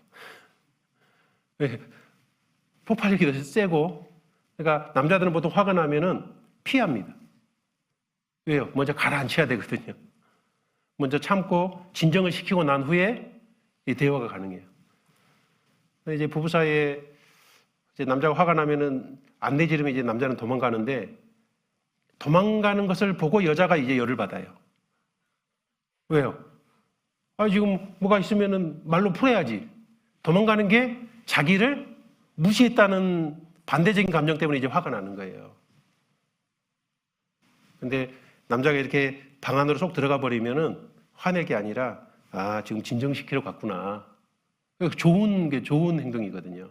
폭발력이 더 세고 그러니까 남자들은 보통 화가 나면은 피합니다. 왜요? 먼저 가라앉혀야 되거든요. 먼저 참고 진정을 시키고 난 후에 이 대화가 가능해요. 이제 부부 사이에 이제 남자가 화가 나면은 안 내지르면 이제 남자는 도망가는데 도망가는 것을 보고 여자가 이제 열을 받아요. 왜요? 지금 뭐가 있으면은 말로 풀어야지. 도망가는 게 자기를 무시했다는 반대적인 감정 때문에 이제 화가 나는 거예요. 근데 남자가 이렇게 방 안으로 쏙 들어가 버리면은 화낼 게 아니라 지금 진정시키러 갔구나. 좋은 행동이거든요.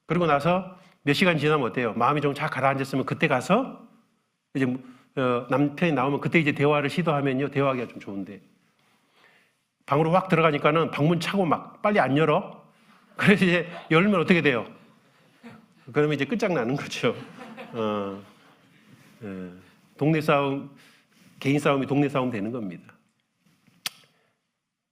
그리고 나서 몇 시간 지나면 어때요? 마음이 좀 잘 가라앉았으면 그때 가서 이제 남편이 나오면 그때 이제 대화를 시도하면요. 대화하기가 좀 좋은데 방으로 확 들어가니까는 방문 차고 막 빨리 안 열어. 그래서 이제 열면 어떻게 돼요? 그러면 이제 끝장나는 거죠. 동네 싸움, 개인 싸움이 동네 싸움 되는 겁니다.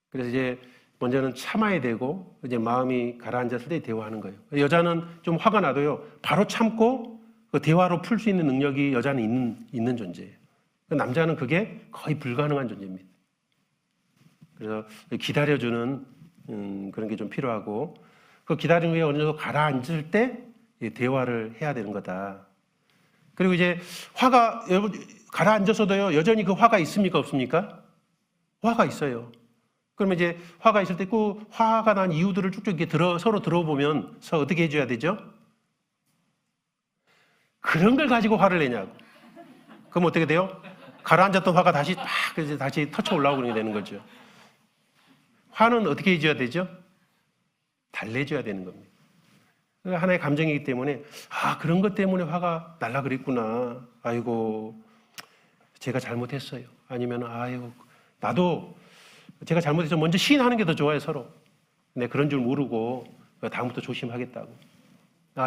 그래서 이제 먼저는 참아야 되고 이제 마음이 가라앉았을 때 대화하는 거예요. 여자는 좀 화가 나도요, 바로 참고 그 대화로 풀 수 있는 능력이 여자는 있는 존재예요. 남자는 그게 거의 불가능한 존재입니다. 그래서 기다려주는 그런 게 좀 필요하고, 그 기다린 후에 어느 정도 가라앉을 때 대화를 해야 되는 거다. 그리고 이제 화가 가라앉아서도요, 여전히 그 화가 있습니까, 없습니까? 화가 있어요. 그러면 이제 화가 있을 때 그 화가 난 이유들을 쭉쭉 이렇게 서로 들어보면서 어떻게 해줘야 되죠? 그런 걸 가지고 화를 내냐고. 그럼 어떻게 돼요? 가라앉았던 화가 다시 다시 터쳐 올라오고 그렇게 되는 거죠. 화는 어떻게 해줘야 되죠? 달래줘야 되는 겁니다. 하나의 감정이기 때문에 그런 것 때문에 화가 날라 그랬구나. 아이고 제가 잘못했어요. 아니면 아이고 나도 제가 잘못해서 먼저 시인하는 게 더 좋아요. 서로. 내 그런 줄 모르고 다음부터 조심하겠다고.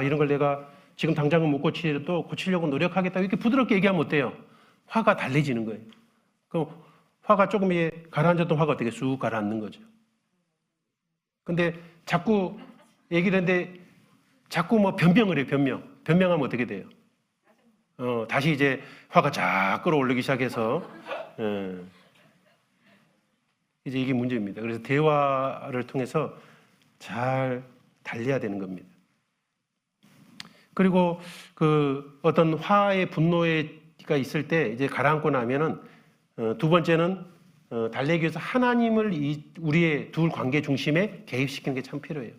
이런 걸 내가 지금 당장은 못 고치더라도 고치려고 노력하겠다고 이렇게 부드럽게 얘기하면 어때요? 화가 달래지는 거예요. 그럼 화가 조금 가라앉았던 화가 어떻게 쑥 가라앉는 거죠. 근데 자꾸 얘기를 했는데 자꾸 뭐 변명을 해요. 변명하면 어떻게 돼요? 다시 이제 화가 쫙 끌어올리기 시작해서 이제 이게 문제입니다. 그래서 대화를 통해서 잘 달래야 되는 겁니다. 그리고 그 어떤 화의 분노가 있을 때 이제 가라앉고 나면은 두 번째는 달래기 위해서 하나님을 우리의 둘 관계 중심에 개입시키는 게 참 필요해요.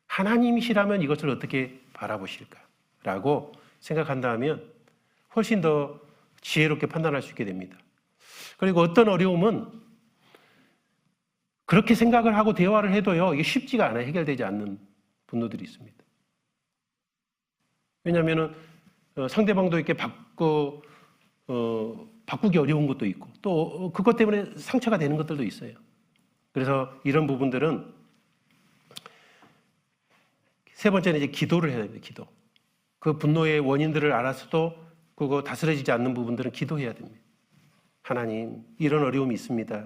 하나님이시라면 이것을 어떻게 바라보실까라고 생각한다면 훨씬 더 지혜롭게 판단할 수 있게 됩니다. 그리고 어떤 어려움은 그렇게 생각을 하고 대화를 해도요, 이게 쉽지가 않아요. 해결되지 않는 분노들이 있습니다. 왜냐하면 상대방도 이렇게 바꾸기 어려운 것도 있고 또 그것 때문에 상처가 되는 것들도 있어요. 그래서 이런 부분들은 세 번째는 이제 기도를 해야 됩니다. 기도. 그 분노의 원인들을 알아서도 그거 다스려지지 않는 부분들은 기도해야 됩니다. 하나님, 이런 어려움이 있습니다.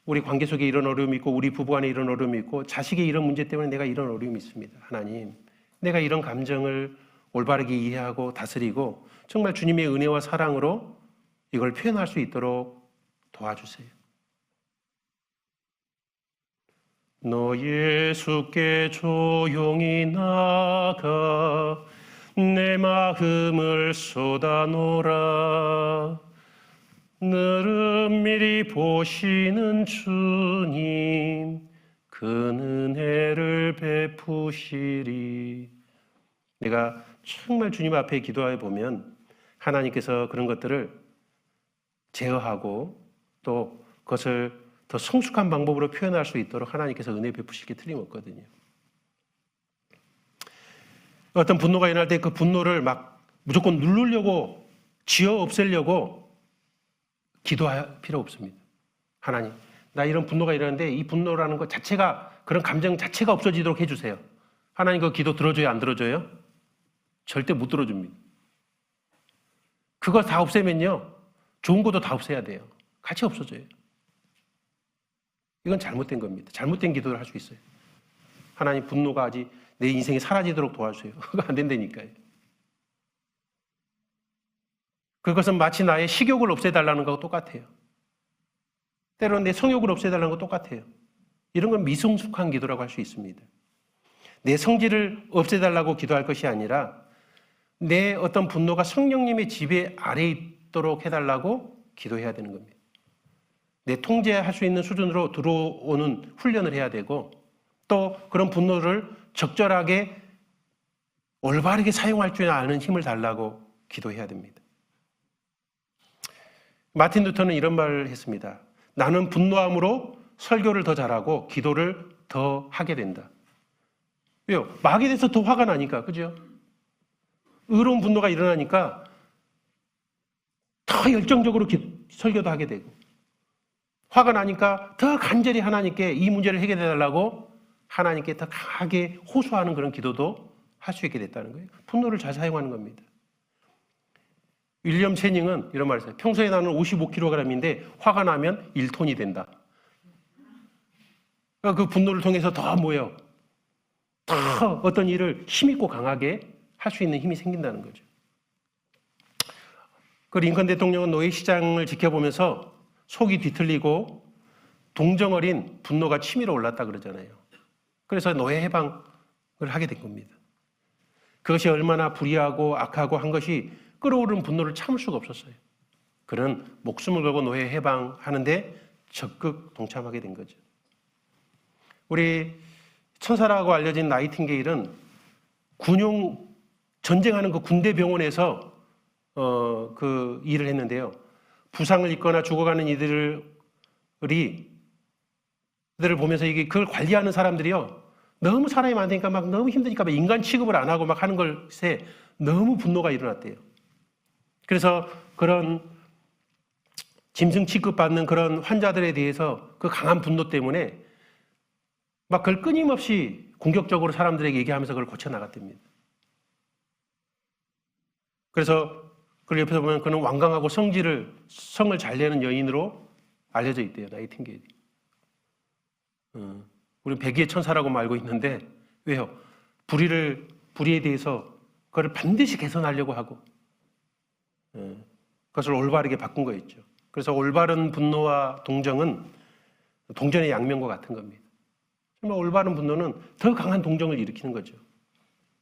우리 관계 속에 이런 어려움이 있고 우리 부부간에 이런 어려움이 있고 자식의 이런 문제 때문에 내가 이런 어려움이 있습니다. 하나님, 내가 이런 감정을 올바르게 이해하고 다스리고 정말 주님의 은혜와 사랑으로 이걸 표현할 수 있도록 도와주세요. 너 예수께 조용히 나가 내 마음을 쏟아놓으라. 늘은밀히 보시는 주님 그 은혜를 베푸시리. 내가 정말 주님 앞에 기도해 보면 하나님께서 그런 것들을 제어하고 또 그것을 더 성숙한 방법으로 표현할 수 있도록 하나님께서 은혜 베푸실 게 틀림없거든요. 어떤 분노가 일어날 때 그 분노를 막 무조건 누르려고 지어 없애려고 기도할 필요 없습니다. 하나님, 나 이런 분노가 일어나는데 이 분노라는 것 자체가, 그런 감정 자체가 없어지도록 해주세요. 하나님 그 기도 들어줘요, 안 들어줘요? 절대 못 들어줍니다. 그거 다 없애면요, 좋은 것도 다 없애야 돼요. 같이 없어져요. 이건 잘못된 겁니다. 잘못된 기도를 할 수 있어요. 하나님, 분노가 아직 내 인생이 사라지도록 도와주세요. 그거 안 된다니까요. 그것은 마치 나의 식욕을 없애달라는 거하고 똑같아요. 때로는 내 성욕을 없애달라는 거 똑같아요. 이런 건 미성숙한 기도라고 할 수 있습니다. 내 성질을 없애달라고 기도할 것이 아니라 내 어떤 분노가 성령님의 지배 아래에 있도록 해달라고 기도해야 되는 겁니다. 내 통제할 수 있는 수준으로 들어오는 훈련을 해야 되고 또 그런 분노를 적절하게 올바르게 사용할 줄 아는 힘을 달라고 기도해야 됩니다. 마틴 루터는 이런 말을 했습니다. 나는 분노함으로 설교를 더 잘하고 기도를 더 하게 된다. 왜요? 막에 대해서 더 화가 나니까, 그죠? 의로운 분노가 일어나니까 더 열정적으로 설교도 하게 되고 화가 나니까 더 간절히 하나님께 이 문제를 해결해달라고 하나님께 더 강하게 호소하는 그런 기도도 할 수 있게 됐다는 거예요. 분노를 잘 사용하는 겁니다. 윌리엄 채닝은 이런 말을 했어요. 평소에 나는 55kg인데 화가 나면 1톤이 된다. 그 분노를 통해서 더 뭐예요? 더 어떤 일을 힘있고 강하게 할 수 있는 힘이 생긴다는 거죠. 그 링컨 대통령은 노예 시장을 지켜보면서 속이 뒤틀리고 동정 어린 분노가 치밀어 올랐다 그러잖아요. 그래서 노예 해방을 하게 된 겁니다. 그것이 얼마나 불의하고 악하고 한 것이 끓어오르는 분노를 참을 수가 없었어요. 그는 목숨을 걸고 노예 해방하는데 적극 동참하게 된 거죠. 우리 천사라고 알려진 나이팅게일은 군용 전쟁하는 그 군대 병원에서 그 일을 했는데요. 부상을 입거나 죽어가는 이들을 보면서 이게 그걸 관리하는 사람들이요. 너무 사람이 많으니까 막 너무 힘드니까 막 인간 취급을 안 하고 막 하는 것에 너무 분노가 일어났대요. 그래서 그런 짐승 취급받는 그런 환자들에 대해서 그 강한 분노 때문에 막 그걸 끊임없이 공격적으로 사람들에게 얘기하면서 그걸 고쳐나갔답니다. 그래서 그걸 옆에서 보면 그는 완강하고 성을 잘 내는 여인으로 알려져 있대요. 나이팅게일이. 우리는 백의의 천사라고 알고 있는데 왜요? 불의에 대해서 그걸 반드시 개선하려고 하고 그것을 올바르게 바꾼 거였죠. 그래서 올바른 분노와 동정은 동전의 양면과 같은 겁니다. 정말 올바른 분노는 더 강한 동정을 일으키는 거죠.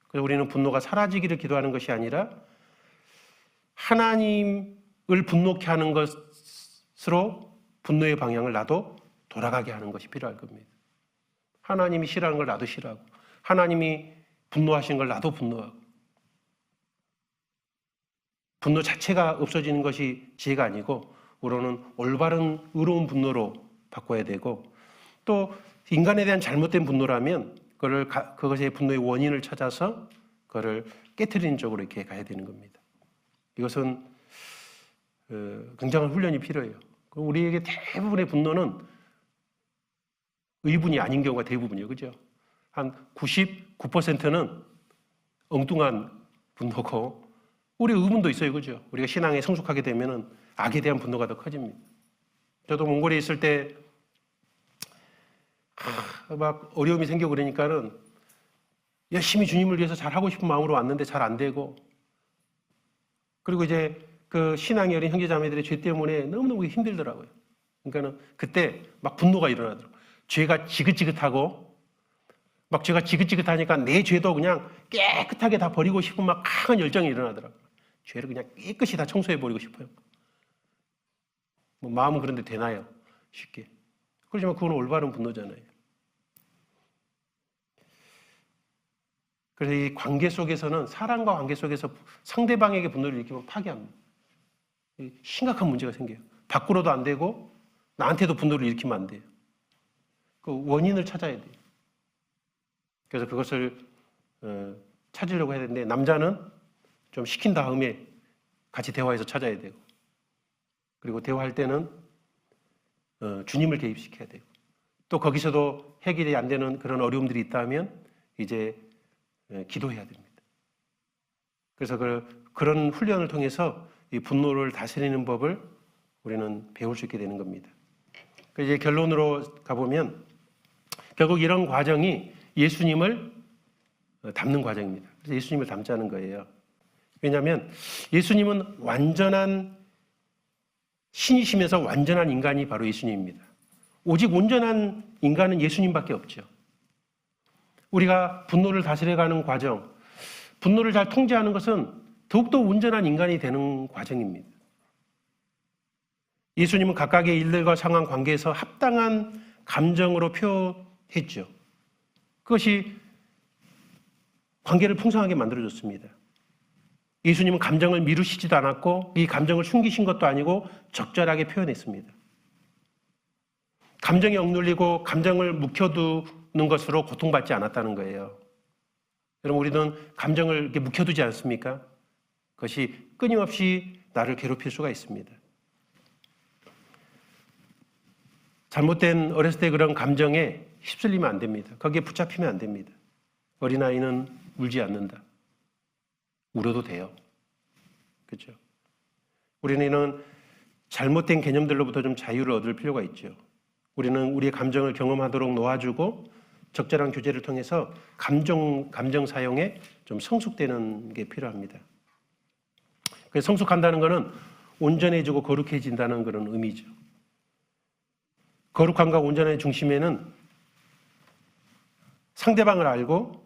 그래서 우리는 분노가 사라지기를 기도하는 것이 아니라 하나님을 분노케 하는 것으로 분노의 방향을 나도 돌아가게 하는 것이 필요할 겁니다. 하나님이 싫어하는 걸 나도 싫어하고 하나님이 분노하신 걸 나도 분노하고 분노 자체가 없어지는 것이 지혜가 아니고 우리는 올바른 의로운 분노로 바꿔야 되고 또 인간에 대한 잘못된 분노라면 그것의 분노의 원인을 찾아서 그거를 깨트리는 쪽으로 이렇게 가야 되는 겁니다. 이것은 굉장한 훈련이 필요해요. 우리에게 대부분의 분노는 의분이 아닌 경우가 대부분이에요. 그죠? 한 99%는 엉뚱한 분노고 우리 의분도 있어요. 그죠? 우리가 신앙에 성숙하게 되면은 악에 대한 분노가 더 커집니다. 저도 몽골에 있을 때 막 어려움이 생겨 그러니까는 열심히 주님을 위해서 잘 하고 싶은 마음으로 왔는데 잘 안 되고 그리고 이제 그 신앙이 어린 형제자매들의 죄 때문에 너무너무 힘들더라고요. 그러니까는 그때 막 분노가 일어나더라고요. 죄가 지긋지긋하고 막 제가 지긋지긋하니까 내 죄도 그냥 깨끗하게 다 버리고 싶은 막 강한 열정이 일어나더라고요. 죄를 그냥 깨끗이 다 청소해버리고 싶어요. 뭐 마음은 그런데 되나요? 쉽게. 그렇지만 그건 올바른 분노잖아요. 그래서 이 관계 속에서는 사랑과 관계 속에서 상대방에게 분노를 일으키면 파괴합니다. 심각한 문제가 생겨요. 밖으로도 안 되고 나한테도 분노를 일으키면 안 돼요. 그 원인을 찾아야 돼요. 그래서 그것을 찾으려고 해야 되는데 남자는 좀 시킨 다음에 같이 대화해서 찾아야 되고 그리고 대화할 때는 주님을 개입시켜야 되고 또 거기서도 해결이 안 되는 그런 어려움들이 있다면 이제 기도해야 됩니다. 그래서 그런 훈련을 통해서 이 분노를 다스리는 법을 우리는 배울 수 있게 되는 겁니다. 이제 결론으로 가보면 결국 이런 과정이 예수님을 닮는 과정입니다. 그래서 예수님을 닮자는 거예요. 왜냐하면 예수님은 완전한 신이시면서 완전한 인간이 바로 예수님입니다. 오직 온전한 인간은 예수님밖에 없죠. 우리가 분노를 다스려가는 과정, 분노를 잘 통제하는 것은 더욱더 온전한 인간이 되는 과정입니다. 예수님은 각각의 일들과 상황 관계에서 합당한 감정으로 표현했죠. 그것이 관계를 풍성하게 만들어줬습니다. 예수님은 감정을 미루시지도 않았고 이 감정을 숨기신 것도 아니고 적절하게 표현했습니다. 감정이 억눌리고 감정을 묵혀두는 것으로 고통받지 않았다는 거예요. 여러분 우리는 감정을 이렇게 묵혀두지 않습니까? 그것이 끊임없이 나를 괴롭힐 수가 있습니다. 잘못된 어렸을 때 그런 감정에 휩쓸리면 안 됩니다. 거기에 붙잡히면 안 됩니다. 어린아이는 울지 않는다. 울어도 돼요. 그렇죠? 우리는 잘못된 개념들로부터 좀 자유를 얻을 필요가 있죠. 우리는 우리의 감정을 경험하도록 놓아주고 적절한 교제를 통해서 감정 사용에 좀 성숙되는 게 필요합니다. 그래서 성숙한다는 것은 온전해지고 거룩해진다는 그런 의미죠. 거룩함과 온전의 중심에는 상대방을 알고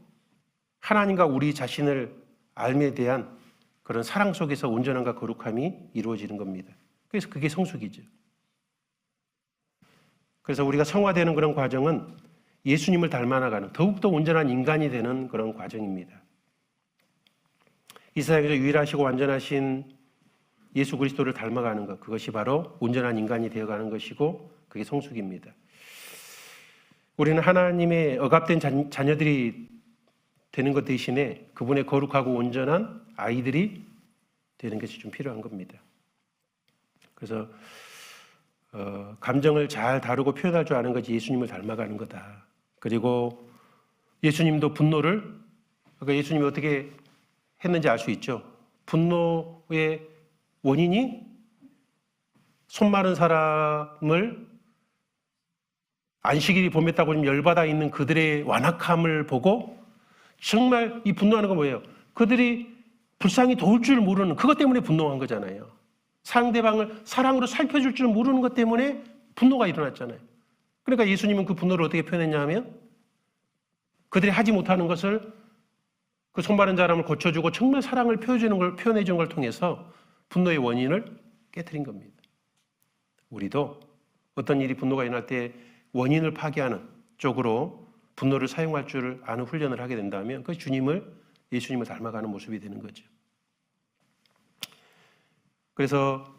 하나님과 우리 자신을 알에 대한 그런 사랑 속에서 온전함과 거룩함이 이루어지는 겁니다. 그래서 그게 성숙이죠. 그래서 우리가 성화되는 그런 과정은 예수님을 닮아나가는 더욱더 온전한 인간이 되는 그런 과정입니다. 이 세상에서 유일하시고 완전하신 예수 그리스도를 닮아가는 것, 그것이 바로 온전한 인간이 되어가는 것이고 그게 성숙입니다. 우리는 하나님의 억압된 자녀들이 되는 것 대신에 그분의 거룩하고 온전한 아이들이 되는 것이 좀 필요한 겁니다. 그래서 감정을 잘 다루고 표현할 줄 아는 것이 예수님을 닮아가는 거다. 그리고 예수님도 분노를, 그러니까 예수님이 어떻게 했는지 알 수 있죠. 분노의 원인이 손 마른 사람을 안식일이 범했다고 좀 열받아 있는 그들의 완악함을 보고 정말 이 분노하는 건 뭐예요? 그들이 불쌍히 도울 줄 모르는 그것 때문에 분노한 거잖아요. 상대방을 사랑으로 살펴줄 줄 모르는 것 때문에 분노가 일어났잖아요. 그러니까 예수님은 그 분노를 어떻게 표현했냐 하면 그들이 하지 못하는 것을 그 손 마른 사람을 고쳐주고 정말 사랑을 표현해 주는 걸 통해서 분노의 원인을 깨트린 겁니다. 우리도 어떤 일이 분노가 일어날 때 원인을 파괴하는 쪽으로 분노를 사용할 줄 아는 훈련을 하게 된다면 그것이 예수님을 닮아가는 모습이 되는 거죠. 그래서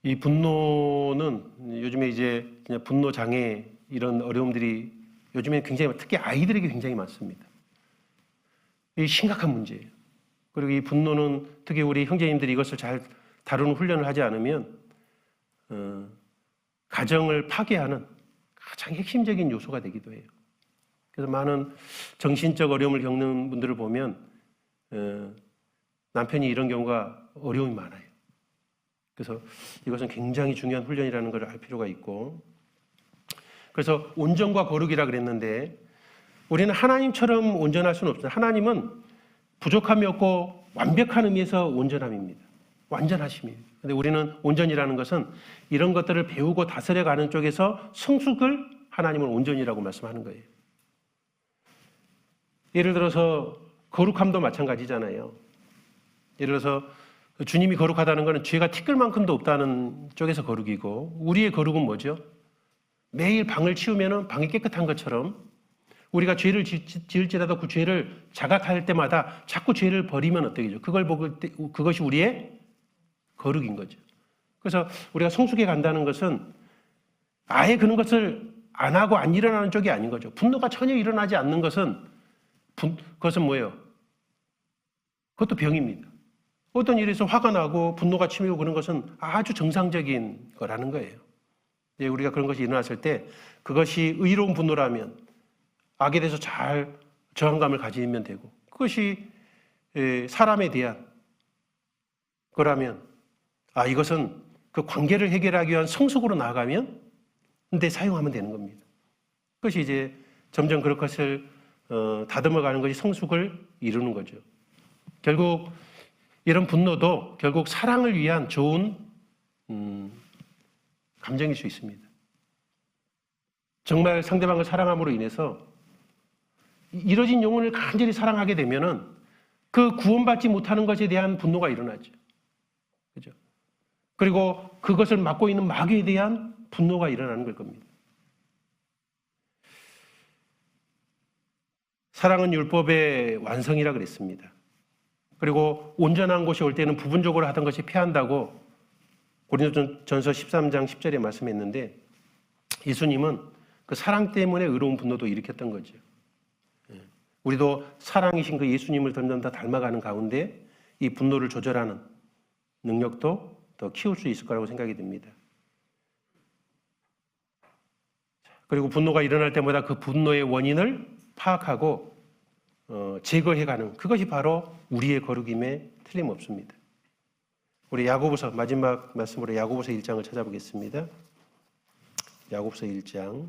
이 분노는 요즘에 이제 그냥 분노 장애 이런 어려움들이 요즘에 굉장히 특히 아이들에게 굉장히 많습니다. 이 심각한 문제예요. 그리고 이 분노는 특히 우리 형제님들이 이것을 잘 다루는 훈련을 하지 않으면 가정을 파괴하는 가장 핵심적인 요소가 되기도 해요. 그래서 많은 정신적 어려움을 겪는 분들을 보면 남편이 이런 경우가 어려움이 많아요. 그래서 이것은 굉장히 중요한 훈련이라는 걸 알 필요가 있고, 그래서 온전과 거룩이라 그랬는데 우리는 하나님처럼 온전할 수는 없어요. 하나님은 부족함이 없고 완벽한 의미에서 온전함입니다. 완전하심이에요. 근데 우리는 온전이라는 것은 이런 것들을 배우고 다스려가는 쪽에서 성숙을 하나님은 온전이라고 말씀하는 거예요. 예를 들어서 거룩함도 마찬가지잖아요. 예를 들어서 주님이 거룩하다는 것은 죄가 티끌만큼도 없다는 쪽에서 거룩이고, 우리의 거룩은 뭐죠? 매일 방을 치우면 방이 깨끗한 것처럼 우리가 죄를 지을지라도 그 죄를 자각할 때마다 자꾸 죄를 버리면 어떻게죠? 그걸 보고 그것이 우리의 거룩인 거죠. 그래서 우리가 성숙해 간다는 것은 아예 그런 것을 안 하고 안 일어나는 쪽이 아닌 거죠. 분노가 전혀 일어나지 않는 것은 그것은 뭐예요? 그것도 병입니다. 어떤 일에서 화가 나고 분노가 치밀고 그런 것은 아주 정상적인 거라는 거예요. 우리가 그런 것이 일어났을 때 그것이 의로운 분노라면 악에 대해서 잘 저항감을 가지면 되고, 그것이 사람에 대한 거라면 이것은 그 관계를 해결하기 위한 성숙으로 나아가면 근데 사용하면 되는 겁니다. 그것이 이제 점점 그런 것을 다듬어가는 것이 성숙을 이루는 거죠. 결국 이런 분노도 결국 사랑을 위한 좋은 감정일 수 있습니다. 정말 상대방을 사랑함으로 인해서 이뤄진 영혼을 간절히 사랑하게 되면은 그 구원받지 못하는 것에 대한 분노가 일어나죠. 그죠? 그리고 그것을 맡고 있는 마귀에 대한 분노가 일어나는 걸 겁니다. 사랑은 율법의 완성이라 그랬습니다. 그리고 온전한 곳이 올 때는 부분적으로 하던 것이 패한다고 고린도전서 13장 10절에 말씀했는데, 예수님은 그 사랑 때문에 의로운 분노도 일으켰던 거죠. 우리도 사랑이신 그 예수님을 점점 더 닮아가는 가운데 이 분노를 조절하는 능력도 더 키울 수 있을 거라고 생각이 듭니다. 그리고 분노가 일어날 때마다 그 분노의 원인을 파악하고 제거해가는 그것이 바로 우리의 거룩임에 틀림없습니다. 우리 야고보서 마지막 말씀으로 야고보서 1장을 찾아보겠습니다. 야고보서 1장.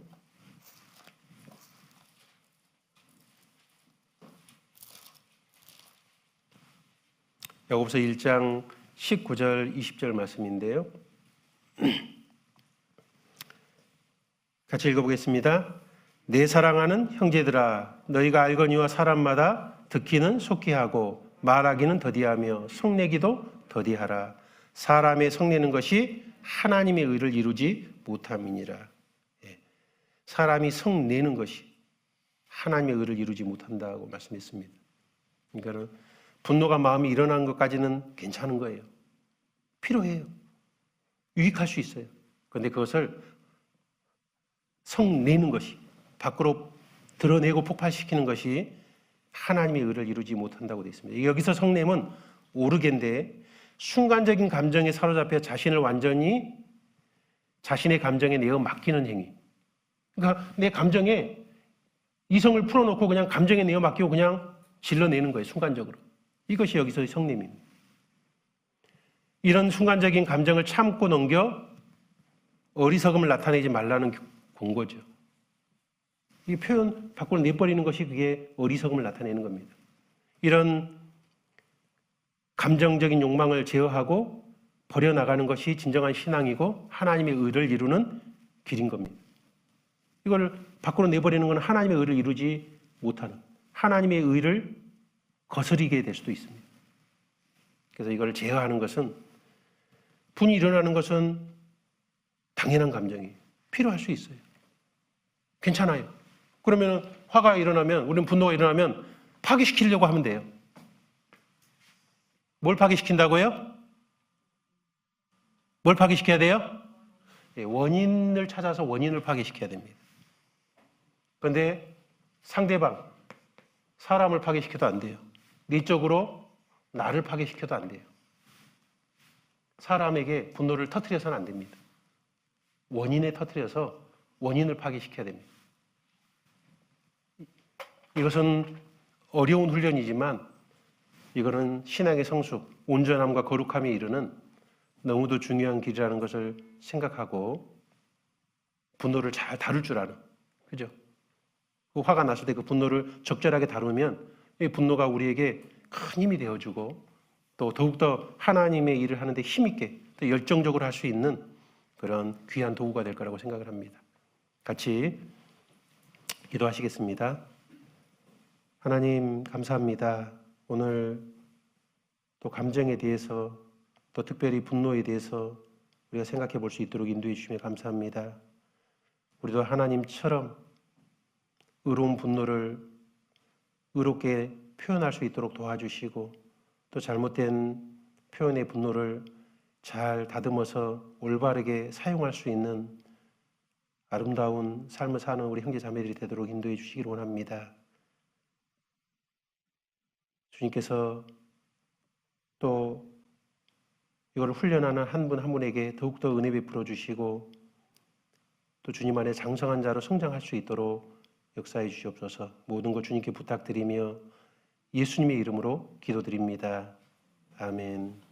야고보서 1장 19절 20절 말씀인데요. 같이 읽어보겠습니다. 내 사랑하는 형제들아, 너희가 알거니와 사람마다 듣기는 속히 하고 말하기는 더디하며 성내기도 더디하라. 사람의 성내는 것이 하나님의 의를 이루지 못함이니라. 사람이 성내는 것이 하나님의 의를 이루지 못한다고 말씀했습니다. 그러니까 분노가 마음이 일어나는 것까지는 괜찮은 거예요. 필요해요. 유익할 수 있어요. 그런데 그것을 성내는 것이, 밖으로 드러내고 폭발시키는 것이 하나님의 의를 이루지 못한다고 되어 있습니다. 여기서 성냄은 오르게인데 순간적인 감정에 사로잡혀 자신을 완전히 자신의 감정에 내어 맡기는 행위. 그러니까 내 감정에 이성을 풀어놓고 그냥 감정에 내어 맡기고 그냥 질러내는 거예요. 순간적으로. 이것이 여기서의 성냄입니다. 이런 순간적인 감정을 참고 넘겨 어리석음을 나타내지 말라는 권고죠. 이 표현 밖으로 내버리는 것이 그게 어리석음을 나타내는 겁니다. 이런 감정적인 욕망을 제어하고 버려나가는 것이 진정한 신앙이고 하나님의 의를 이루는 길인 겁니다. 이걸 밖으로 내버리는 것은 하나님의 의를 이루지 못하는, 하나님의 의를 거스리게 될 수도 있습니다. 그래서 이걸 제어하는 것은, 분이 일어나는 것은 당연한 감정이에요. 필요할 수 있어요. 괜찮아요. 그러면 화가 일어나면, 우리는 분노가 일어나면 파괴시키려고 하면 돼요. 뭘 파괴시킨다고요? 뭘 파괴시켜야 돼요? 원인을 찾아서 원인을 파괴시켜야 됩니다. 그런데 상대방, 사람을 파괴시켜도 안 돼요. 내적으로 나를 파괴시켜도 안 돼요. 사람에게 분노를 터뜨려서는 안 됩니다. 원인에 터뜨려서 원인을 파괴시켜야 됩니다. 이것은 어려운 훈련이지만 이거는 신앙의 성숙, 온전함과 거룩함에 이르는 너무도 중요한 길이라는 것을 생각하고 분노를 잘 다룰 줄 아는, 그죠? 그 화가 났을 때 그 분노를 적절하게 다루면 이 분노가 우리에게 큰 힘이 되어주고 또 더욱더 하나님의 일을 하는데 힘있게 또 열정적으로 할 수 있는 그런 귀한 도구가 될 거라고 생각을 합니다. 같이 기도하시겠습니다. 하나님 감사합니다. 오늘 또 감정에 대해서 또 특별히 분노에 대해서 우리가 생각해 볼 수 있도록 인도해 주시며 감사합니다. 우리도 하나님처럼 의로운 분노를 의롭게 표현할 수 있도록 도와주시고 또 잘못된 표현의 분노를 잘 다듬어서 올바르게 사용할 수 있는 아름다운 삶을 사는 우리 형제 자매들이 되도록 인도해 주시기를 원합니다. 주님께서 또 이걸 훈련하는 한 분 한 분에게 더욱더 은혜 베풀어 주시고 또 주님 안에 장성한 자로 성장할 수 있도록 역사해 주시옵소서. 모든 것 주님께 부탁드리며 예수님의 이름으로 기도드립니다. 아멘.